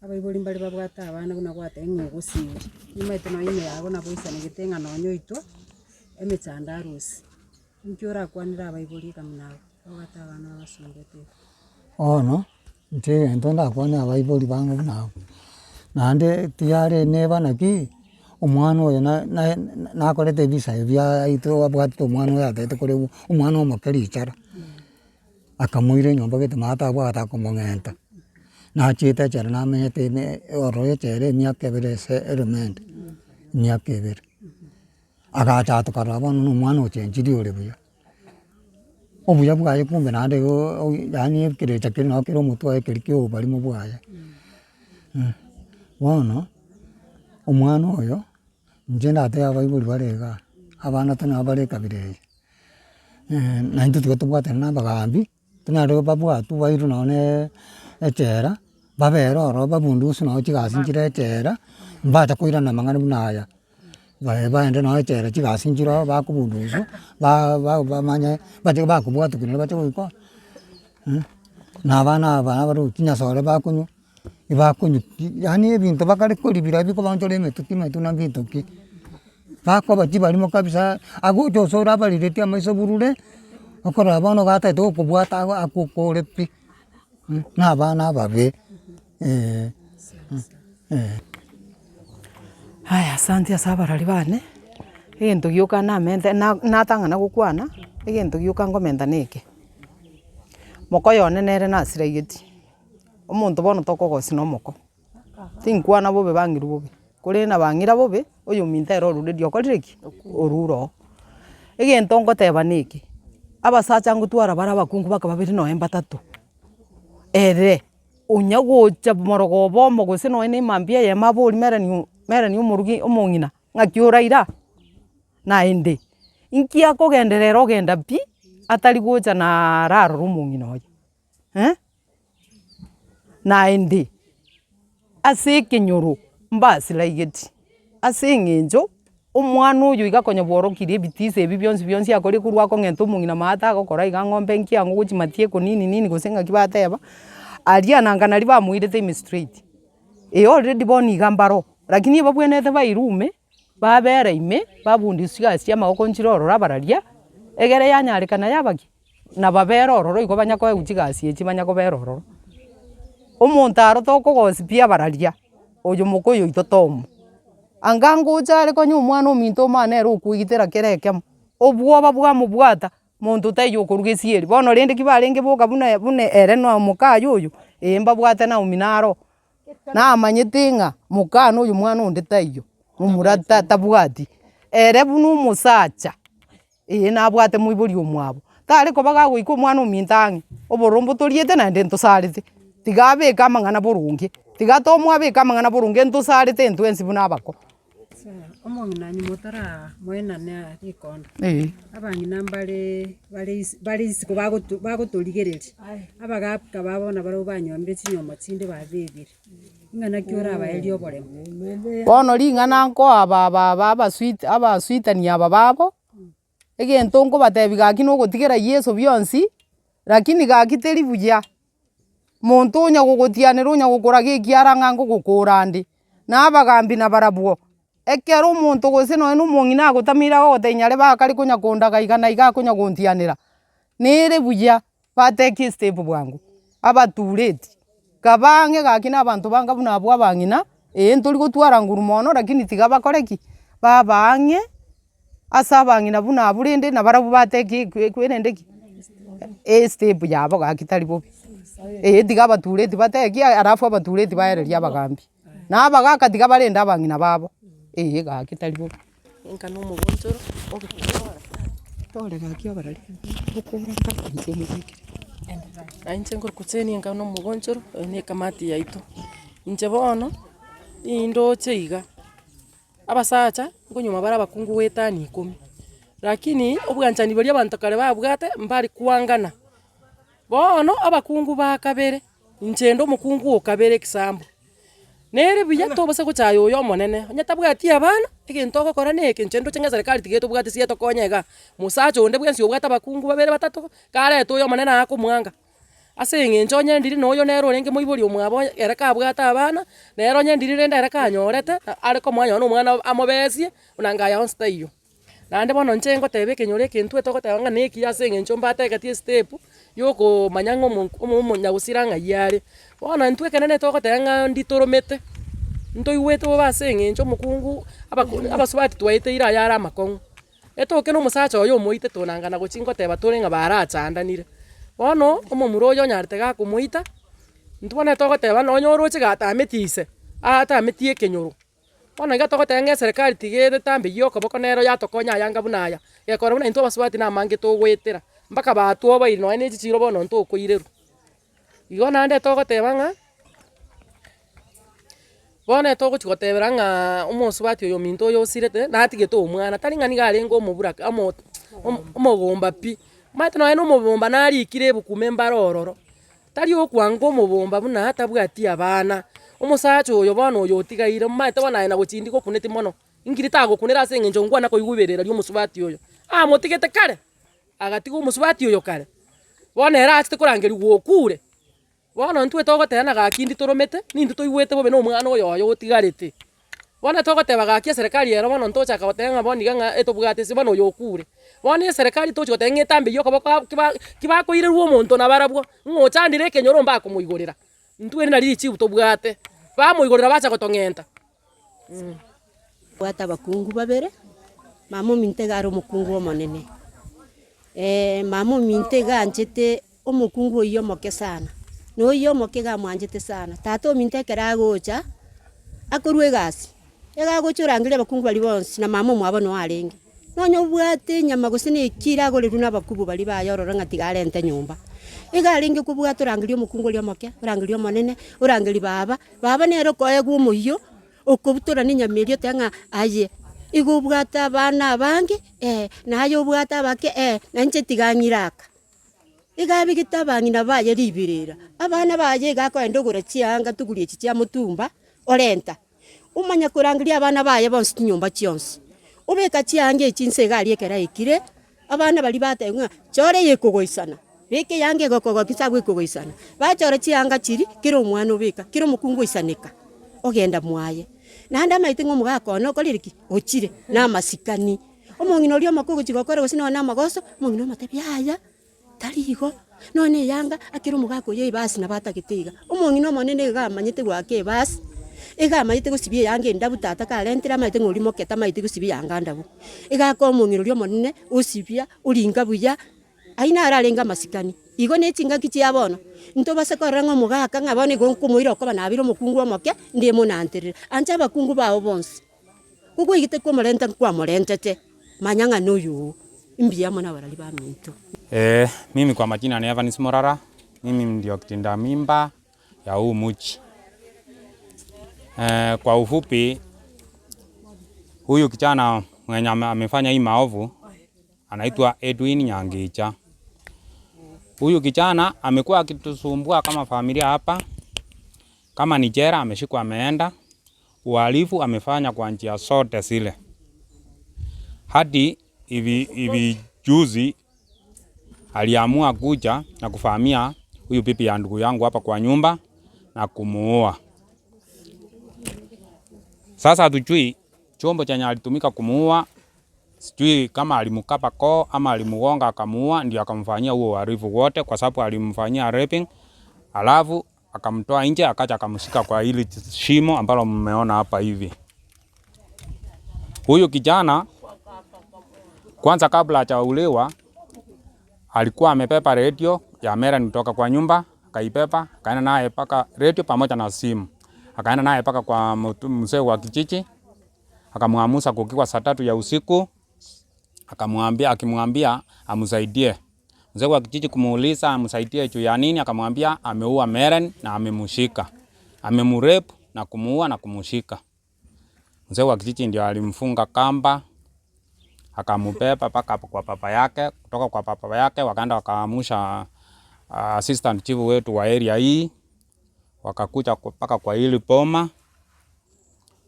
abaibori mbari babwata abana buna gwate ng'ogosiri nimaete nonya ime yago naboisanegete ng'a nonya oitwa emechandarusi nkio orakwanera abaibori iga muna babwata abana babasungete bono inche egento ndakwana abaibori bange buna abo naende tiare neba naki omwana oyo nakorete ebisa ebia aito abwatete omwana oyo atete kore omwana omoke richara akamoira enyomba gete maata abwata akomong'enta nachiete echere namenyete ororo echere emiaka ebere ase eremende emiaka ebere agacha tokarora bono na omwana ochenchiri ore buya obuya bwaye kumbe naende yaani ekerecha kere nao kere omotwe ekeri kia obarimo bwaye bono omwana oyo inche ndateba abaibori bare iga abana tana bare ekabira eye naintwe tiga tobwatane na abagambi tonyare babwatwa bairwe nonye echera babere ororo babundusi nao chigasi nchire echera mbacha koirana amang'ana buna aya baende nao echera chigasi nchire bakobunduswa bamanye bache bakobwatukanera bache goika na abana aba bare chinyasore bakonywa ibakonywa yaani ebinto bakare koribira bikobanchora emetuki na bintoki bakoba chibarimo kabisa agocha osore abarireti amaiso burure okorora bono gataete gokobwata akokore pi na abana ababe Haya, asante ase abarari bane egento gioka namente natang'ana gokwana egento gioka ngomenta neke moko yone nere nasiraigeti omonto bono tokogosia na omoko tinkwana bobe bang'irwa bobe kore na bang'ira bobe oyo ominto ere orureri okorire ki orure oo egento ngoteba neke abasacha ngotwara bare abakungu baka babere noe mbatato ere onya gocha morogo bomo gose noe na emambia eye mabori merani omorugi omong'ina ng'aki oraira naende inki akogenderera ogenda pi atari gocha nararora omong'ina oye naende ase ekenyoro mbasiraigeti ase eng'encho omwana oyo iga konya bworokirie ebitisa ebi bionsi akore korwa akong'enta omong'ina maata agokora iga ng'ombe nkiang'o gochimatia ekonini gose ng'aki bateba aria nanga nari bamoirete ime straight already bono iga mbaro lakini babwenete bairume babera ime babundisia chigasi amagoko nchire ororo abararia egere yanyarekana yabaki na babera ororo igo banya koegwa chigasi echi banya kobera ororo omonto aro tokogosipia abararia oyo mokoyo oito tomo anga ngocha are konya omwana ominto omana ere okwegitera kere ekemo obwoba bwamobwata monto taiyo okoruga esieri bono rende ki barenge boka buna ere na omokayo oyo mbabwate na ominaro namanyete ng'a mokana oyo mwana onde taiyo momura tabwati ere buna omosacha nabwate moibori omwabo tare koba gagoika omwana ominto ang'e oborombo toriete naende ntosarete tiga abeke amang'ana boronge tiga tomwabeka amang'ana boronge ntosarete entwensi buna abako omong'ina nyumotara moenane rikondo abang'ina bare isiko bagotorigereria abagaka babona bare banyomire chinyoma chinde babebire ing'ana ki orabaeria oboremo bono ring'ana nkoa abaswitani aba babo egento nkobatebi gaki nogotigera Yeso bionsi lakini gaki teri buya monto onya gogotianera onya gokora geki ara ng'a ngogokora nde na abagambi na barabwo ekero omonto gose noe na omong'ina agotamire agogotenyare bakari konya kondaga iga na iga akonya gontianera. Nere buya batekia estep bwango abatureti kabang'e gaki na abanto banga buna abwo abang'ina ntori gotwara ngurumono lakini tiga bakore ki babang'e ase abang'ina buna abwo rende na barabwo batekia kwerende ki estep yabo gaki tari bobe. Tiga abatureti batekia arafu abatureti baereria abagambi na abagaka tiga barende abang'ina babo gaki tari bobe. Enka no mogonchoro tore gaki abarari ainche ngorikucheni enka no mogonchoro ne kamati yaito inche bono indoche iga abasacha nkonyuma bara abakungu wetani 10 lakini obwanchani bari abantu kare babwate mbari kwangana bono abakungu ba kabere inche ndo omokungu okabere kisambo nere buya tobose gochaya oyo omonene onyatabwati abana egento ogokora neke inche ndo chenga serikali tigeto bwate sieto konyega musacha onde bwensi obwate abakungu babere batato kareta oyo omonene akomwanga ase eng'encho nyendiri noyo nero orenge moibori omwabo ere kabwata abana nero nyendiri rende ere kanyorete are komwanya omwana amobesie onangaya onsta iyo nande bono inche ngoteba ekenyoro ekentwe togoteba ng'a neki ase eng'encho mbategetie step yokomanya ng'a omonyagusira ng'ai are bono intwe ekenene togoteba ng'a nditoromete ntoigwete bobe ase eng'encho omokungu abasubati twaeteire aya are amakong'u etoke na omosacha oyo omoite tonangana gochi ngoteba tore ng'a barachandanire bono omomura oyo onyarete gakomoita ntubone togoteba nonya oroche gatametiise atametie ekenyoro bono iga togoteba ng'a eserikali tigere tambe okoboko nero yatokonya ayanga buna aya gekora buna intwe abasubati na amange togwetera mpaka batwobaire nonya na echichiro bono ntokoireru igo nande togoteba ng'a bono togochi gotebera ng'a omosubati oyo ominto oyo osirete natigete omwana tari ng'ani garenge omobura omogomba pi maete nonya na omobomba narikire ebukume embara ororo tari okwanga omobomba buna atabwati abana omosacha oyo bono oyo otigaire maete bono aye na gochindi gokuneti mono ingiri tagokunera ase eng'encho ngwana koigwa ria omosubati oyo motigete kare agatiga omosubati oyo kare bono ere achete korangeri gwokure bono ntwe togoteba gaki nditoromete nintwe toigwete bobe na omwana oyo oyo otigarete bono togoteba gaki eserikali ero bono ntochaka goteba ng'a bono iga ng'a etobwate ase bono oyo okure bono eserikali tochi goteba ng'a etambe okoboko kibakoirerwa omonto na barabwo ng'ochandire ekenyoro mbakomoigorera ntwe nari richibu tobwate bamoigorera bacha gotong'enta. Bwata abakungu babere mama ominte gare omokungu omonene mama ominte ganchete omokungu oyo omoke sana noyo omoke gamwanchete sana tata ominte ekero agocha akorwa egasi egagocha orangire abakungu bari bonsi na mama omwabo no arenge nonya obwate enyama gose na ekira agorerwa na abakubu bari bayorora ng'a tiga arente nyomba egarenge kobwata orangeria omokungu oria omoke orangeria omonene orangeri baba nero koegwa omoiyo okobutora nenyama erio oteba ng'a aye igo obwate abana abange naye obwate abake na inche tiga ng'iraka igabigete abang'ina baye ribirera abana baye gakoenda ogora chianga tugurie echi chia motumba orenta omanya korangeria abana baye bonsi chinyomba chionsi obeka chianga echi nse egari ekera ekire abana bari bateba ng'a chore ekogoisana beke yange egokogokisa gwekogoisana bachora chianga chiri kera omwana obeka kera omokungu oisaneka ogenda mwaye nande amaite ng'a omogaka ono okorire ki ochire na amasikani omong'ina oria omoko ogochi gokora gose nona amagoso omong'ina omotebia aya tari igo none eyanga akere omogaka oyo ebasi nabatagete iga omong'ina omonene iga amanyete gwaka ebasi iga amanyete gosibia eyanga endabu tata karentire amaete ng'a oria mokete amaete gosibia eyanga ndabu igaka omong'ina oria omonene osibia oringa buya ayi naro arenge amasikani igo na echingaki chia bono ntobase korora ng'a omogaka ng'a bono igo nkomoira okoba nabire omokungu omoke ndemonanterera anche abakungu bao bonsi kokoigete kwamorenta nkwamorentete manya ng'a noyo mbuya mona barari ba minto. Mimi kwa majina ni Evans Morara, mimi ndio kitinda mimba ya huu mji. Kwa ufupi, huyu kijana mwenye amefanya hii maovu anaitwa Edwin Nyangicha. Huyu kijana amekuwa akitusumbua kama familia hapa. Kama ni jela ameshikwa ameenda, uhalifu amefanya kwa njia zote zile. Hadi hivi juzi aliamua kuja na kufahamia huyu bibi ya ndugu yangu hapa kwa nyumba na kumuoa. Sasa hatujui chombo chenye alitumika kumuua, sijui kama alimkapa koo ama alimugonga akamuua, ndio akamfanyia huo uhalifu wote, kwa sababu alimfanyia raping, alafu akamtoa nje, akaja akamshika kwa hili shimo ambalo mmeona hapa hivi. Huyu kijana kwanza, kabla hajauliwa, alikuwa amepepa radio ya Meren kutoka kwa nyumba, akaipepa, akaenda naye paka radio pamoja na simu. Akaenda naye paka kwa mzee wa kijiji, akamwamusa kukiwa saa 3 ya usiku, akimwambia amsaidie. Mzee wa kijiji kumuuliza amsaidie juu ya nini, akamwambia ameua Meren na amemshika. Amemrape na kumuua na kumshika. Mzee wa kijiji ndio alimfunga kamba, akamubeba paka kwa papa yake, kutoka kwa papa yake wakaenda wakaamusha assistant chief wetu wa area hii, wakakuja paka kwa hili poma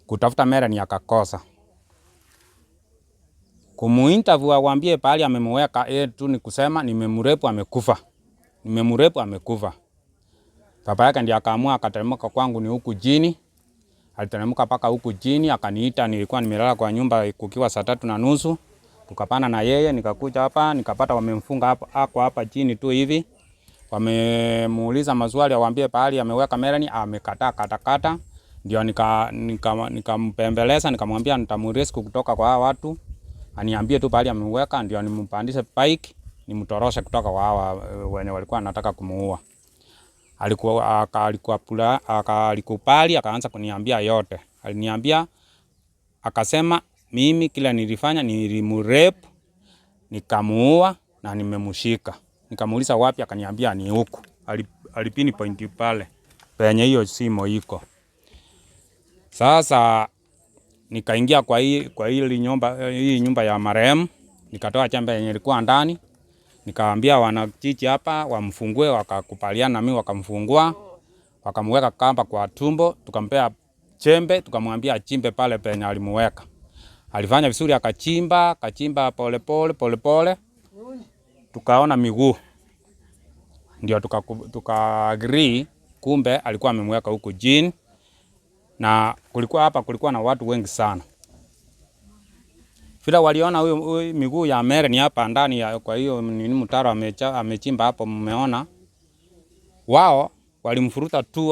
kutafuta Meren, akakosa. Kumuinterview awambie pali amemweka tu ni kusema nimemrape amekufa. Nimemrape amekufa. Papa yake ndiye akaamua akateremka kwangu ni huku jini. Aliteremka paka huku jini akaniita, nilikuwa nimelala kwa nyumba kukiwa saa 3:30. Tukapana na yeye, nikakuja hapa nikapata wamemfunga hapa chini tu hivi. Wamemuuliza maswali awambie pali ameweka Meren, amekataa katakata. Ndio nikampembeleza nikamwambia nitamrescue kutoka kwa hawa watu. Aniambie tu pali ameweka, ndio nimpandishe bike nimtoroshe kutoka kwa hawa wenye walikuwa wanataka kumuua. Alikubali akaanza kuniambia yote. Aliniambia akasema mimi kila nilifanya nilimrape, nikamuua na nimemshika. Nikamuuliza wapi, akaniambia ni huku. Alipini pointi pale penye hiyo simo iko. Sasa nikaingia kwa hii nyumba ya marehemu, nikatoa chembe yenye ilikuwa ndani, nikawaambia wanakijiji hapa wamfungue, wakakubaliana na mimi wakamfungua, wakamweka kamba kwa tumbo, tukampea chembe, tukamwambia achimbe pale penye alimuweka. Alifanya vizuri, akachimba pole. Tukaona miguu. Ndio tuka-agree kumbe alikuwa amemweka huko jini. Na kulikuwa na watu wengi sana. Vile waliona huyu miguu ya Meren hapa ndani kwa hiyo nini mtaro amechimba hapo, mmeona. Wao walimfuruta tu,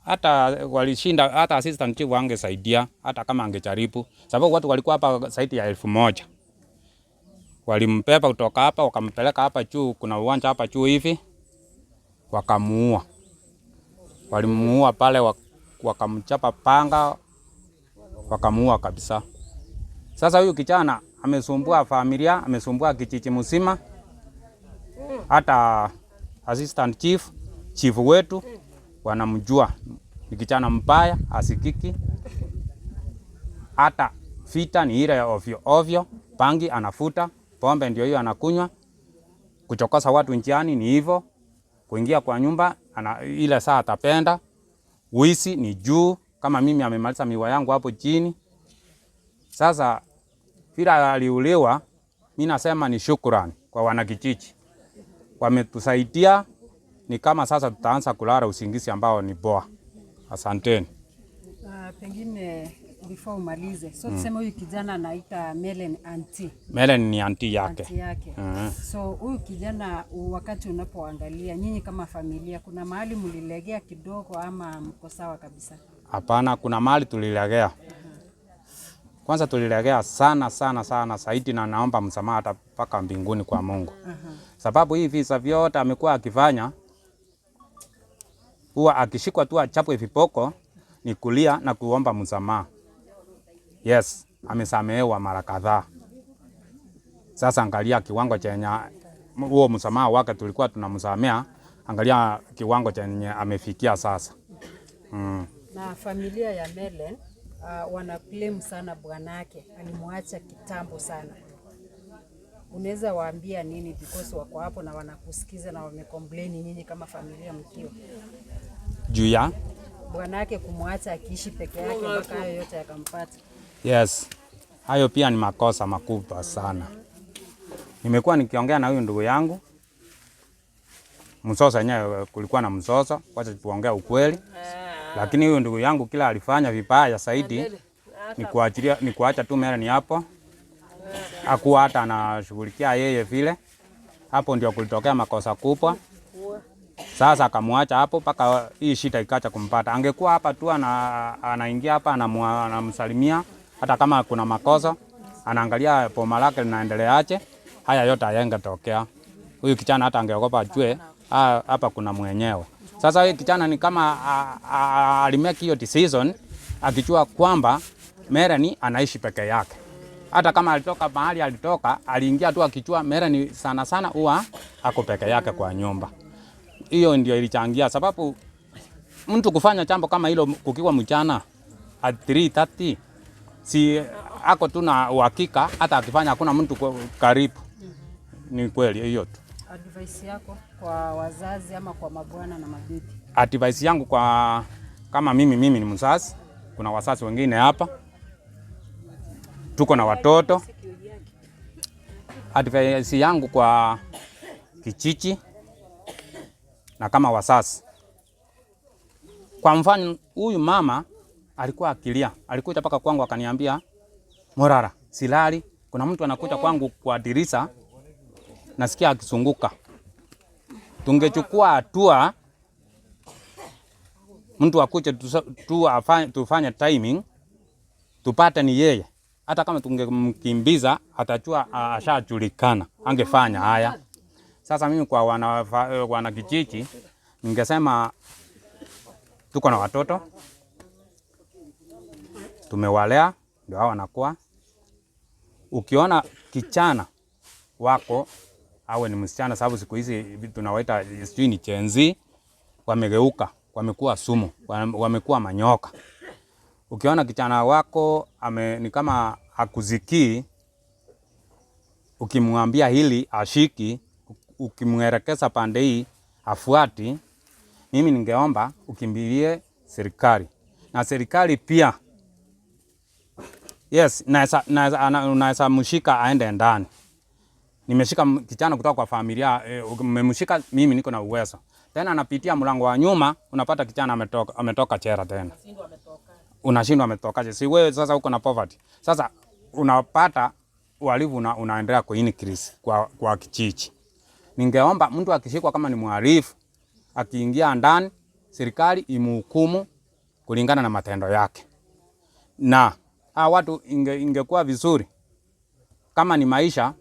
hata walishinda, hata assistant chief wangesaidia hata kama angejaribu, sababu watu walikuwa hapa zaidi ya 1000. Walimpepa kutoka hapa wakampeleka hapa juu, kuna uwanja hapa juu hivi, wakamuua. Walimuua pale, wakamchapa panga, wakamuua kabisa. Sasa huyu kijana amesumbua familia, amesumbua kijiji mzima. Hata assistant chief wetu wanamjua ni kijana mbaya, asikiki. Hata vita ni ile ovyo, pangi anafuta, pombe ndio hiyo anakunywa. Kuchokosa watu njiani ni hivyo. Kuingia kwa nyumba ile saa atapenda. Wizi ni juu, kama mimi amemaliza miwa yangu hapo chini. Sasa vila aliuliwa, mimi nasema ni shukrani kwa wanakijiji. Wametusaidia, ni kama sasa tutaanza kulala usingizi ambao ni poa. Asanteni. Pengine before umalize, so tuseme huyu kijana anaita Meren auntie. Meren ni auntie yake. Auntie yake. So huyu kijana wakati unapoangalia nyinyi kama familia, kuna mahali mlilegea kidogo ama mko sawa kabisa? Hapana, kuna mahali tulilegea. Kwanza tulilegea sana zaidi, na naomba msamaha hata paka mbinguni kwa Mungu. Sababu hii visa vyote amekuwa akifanya, huwa akishikwa tu achapwe vipoko ni kulia na kuomba msamaha. Yes, amesamehewa mara kadhaa. Sasa angalia kiwango chenye huo msamaha wake tulikuwa tunamsamea, angalia kiwango chenye amefikia sasa. Na familia ya Meren wana claim sana bwanake, alimwacha kitambo sana. Unaweza waambia nini because wako hapo na wanakusikiza na wamecomplain nyinyi kama familia mkiwa? Juu ya bwanake kumwacha akiishi peke yake mpaka hayo yote yakampata. Yes. Hayo pia ni makosa makubwa sana. Nimekuwa nikiongea na huyu ndugu yangu. Msosa yenyewe kulikuwa na msosa, wacha tuongee ukweli. Lakini huyu ndugu yangu kila alifanya vibaya zaidi, ni kuacha tu Meren hapo. Hakuwa hata anashughulikia yeye vile. Hapo ndio kulitokea makosa kubwa. Sasa akamwacha hapo mpaka hii shida ikacha kumpata. Angekuwa hapa tu anaingia hapa anamsalimia, hata kama kuna makosa anaangalia boma lake linaendeleaje, haya yote hayangetokea. Huyu kijana hata angeogopa ajue hapa kuna mwenyewe. Sasa huyu kijana ni kama alimake hiyo decision akijua kwamba Meren anaishi peke yake. Hata kama alitoka mahali alitoka, aliingia tu akijua Meren sana sana huwa ako peke yake kwa nyumba. Hiyo ndio ilichangia, sababu mtu kufanya jambo kama hilo kukiwa mchana at 3:30 si ako tu na uhakika, hata akifanya hakuna mtu karibu. Ni kweli hiyo tu. Advice yako kwa wazazi ama kwa mabwana na mabibi? Advice yangu kwa kama mimi ni mzazi, kuna wazazi wengine hapa, tuko na watoto. Advice yangu kwa kijiji na kama wazazi, kwa mfano huyu mama alikuwa akilia, alikuja mpaka kwangu akaniambia, Morara, silali, kuna mtu anakuja kwangu kwa dirisha, nasikia akisunguka. Tungechukua hatua, mtu akuje tufanye timing, tupate ni yeye. Hata kama tungemkimbiza, atajua ashajulikana, angefanya haya. Sasa mimi kwa wana kijiji ningesema tuko na watoto, tumewalea, ndio hao wanakuwa. Ukiona kijana wako awe ni msichana, sababu siku hizi tunawaita sijui ni Gen Z, wamegeuka, wamekuwa sumu, wamekuwa manyoka. Ukiona kijana wako ni kama hakuzikii, ukimwambia hili ashiki, ukimwelekeza pande hii afuati, mimi ningeomba ukimbilie serikali. Na serikali pia, yes, naweza mshika aende ndani. Nimeshika kijana kutoka kwa familia, mmemshika, mimi niko na uwezo. Tena anapitia mlango wa nyuma, unapata kijana ametoka chera tena. Unashindwa ametokaje? Si wewe sasa uko na poverty. Sasa unapata uhalifu unaendelea kwa increase kwa kijiji. Ningeomba mtu akishikwa kama ni mhalifu, akiingia ndani, serikali imhukumu kulingana na matendo yake. Na watu ingekuwa vizuri kama ni maisha,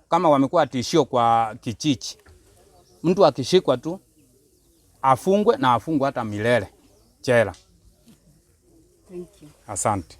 kama wamekuwa tishio kwa kijiji, mtu akishikwa tu afungwe, na afungwe hata milele jela. Thank you. Asante.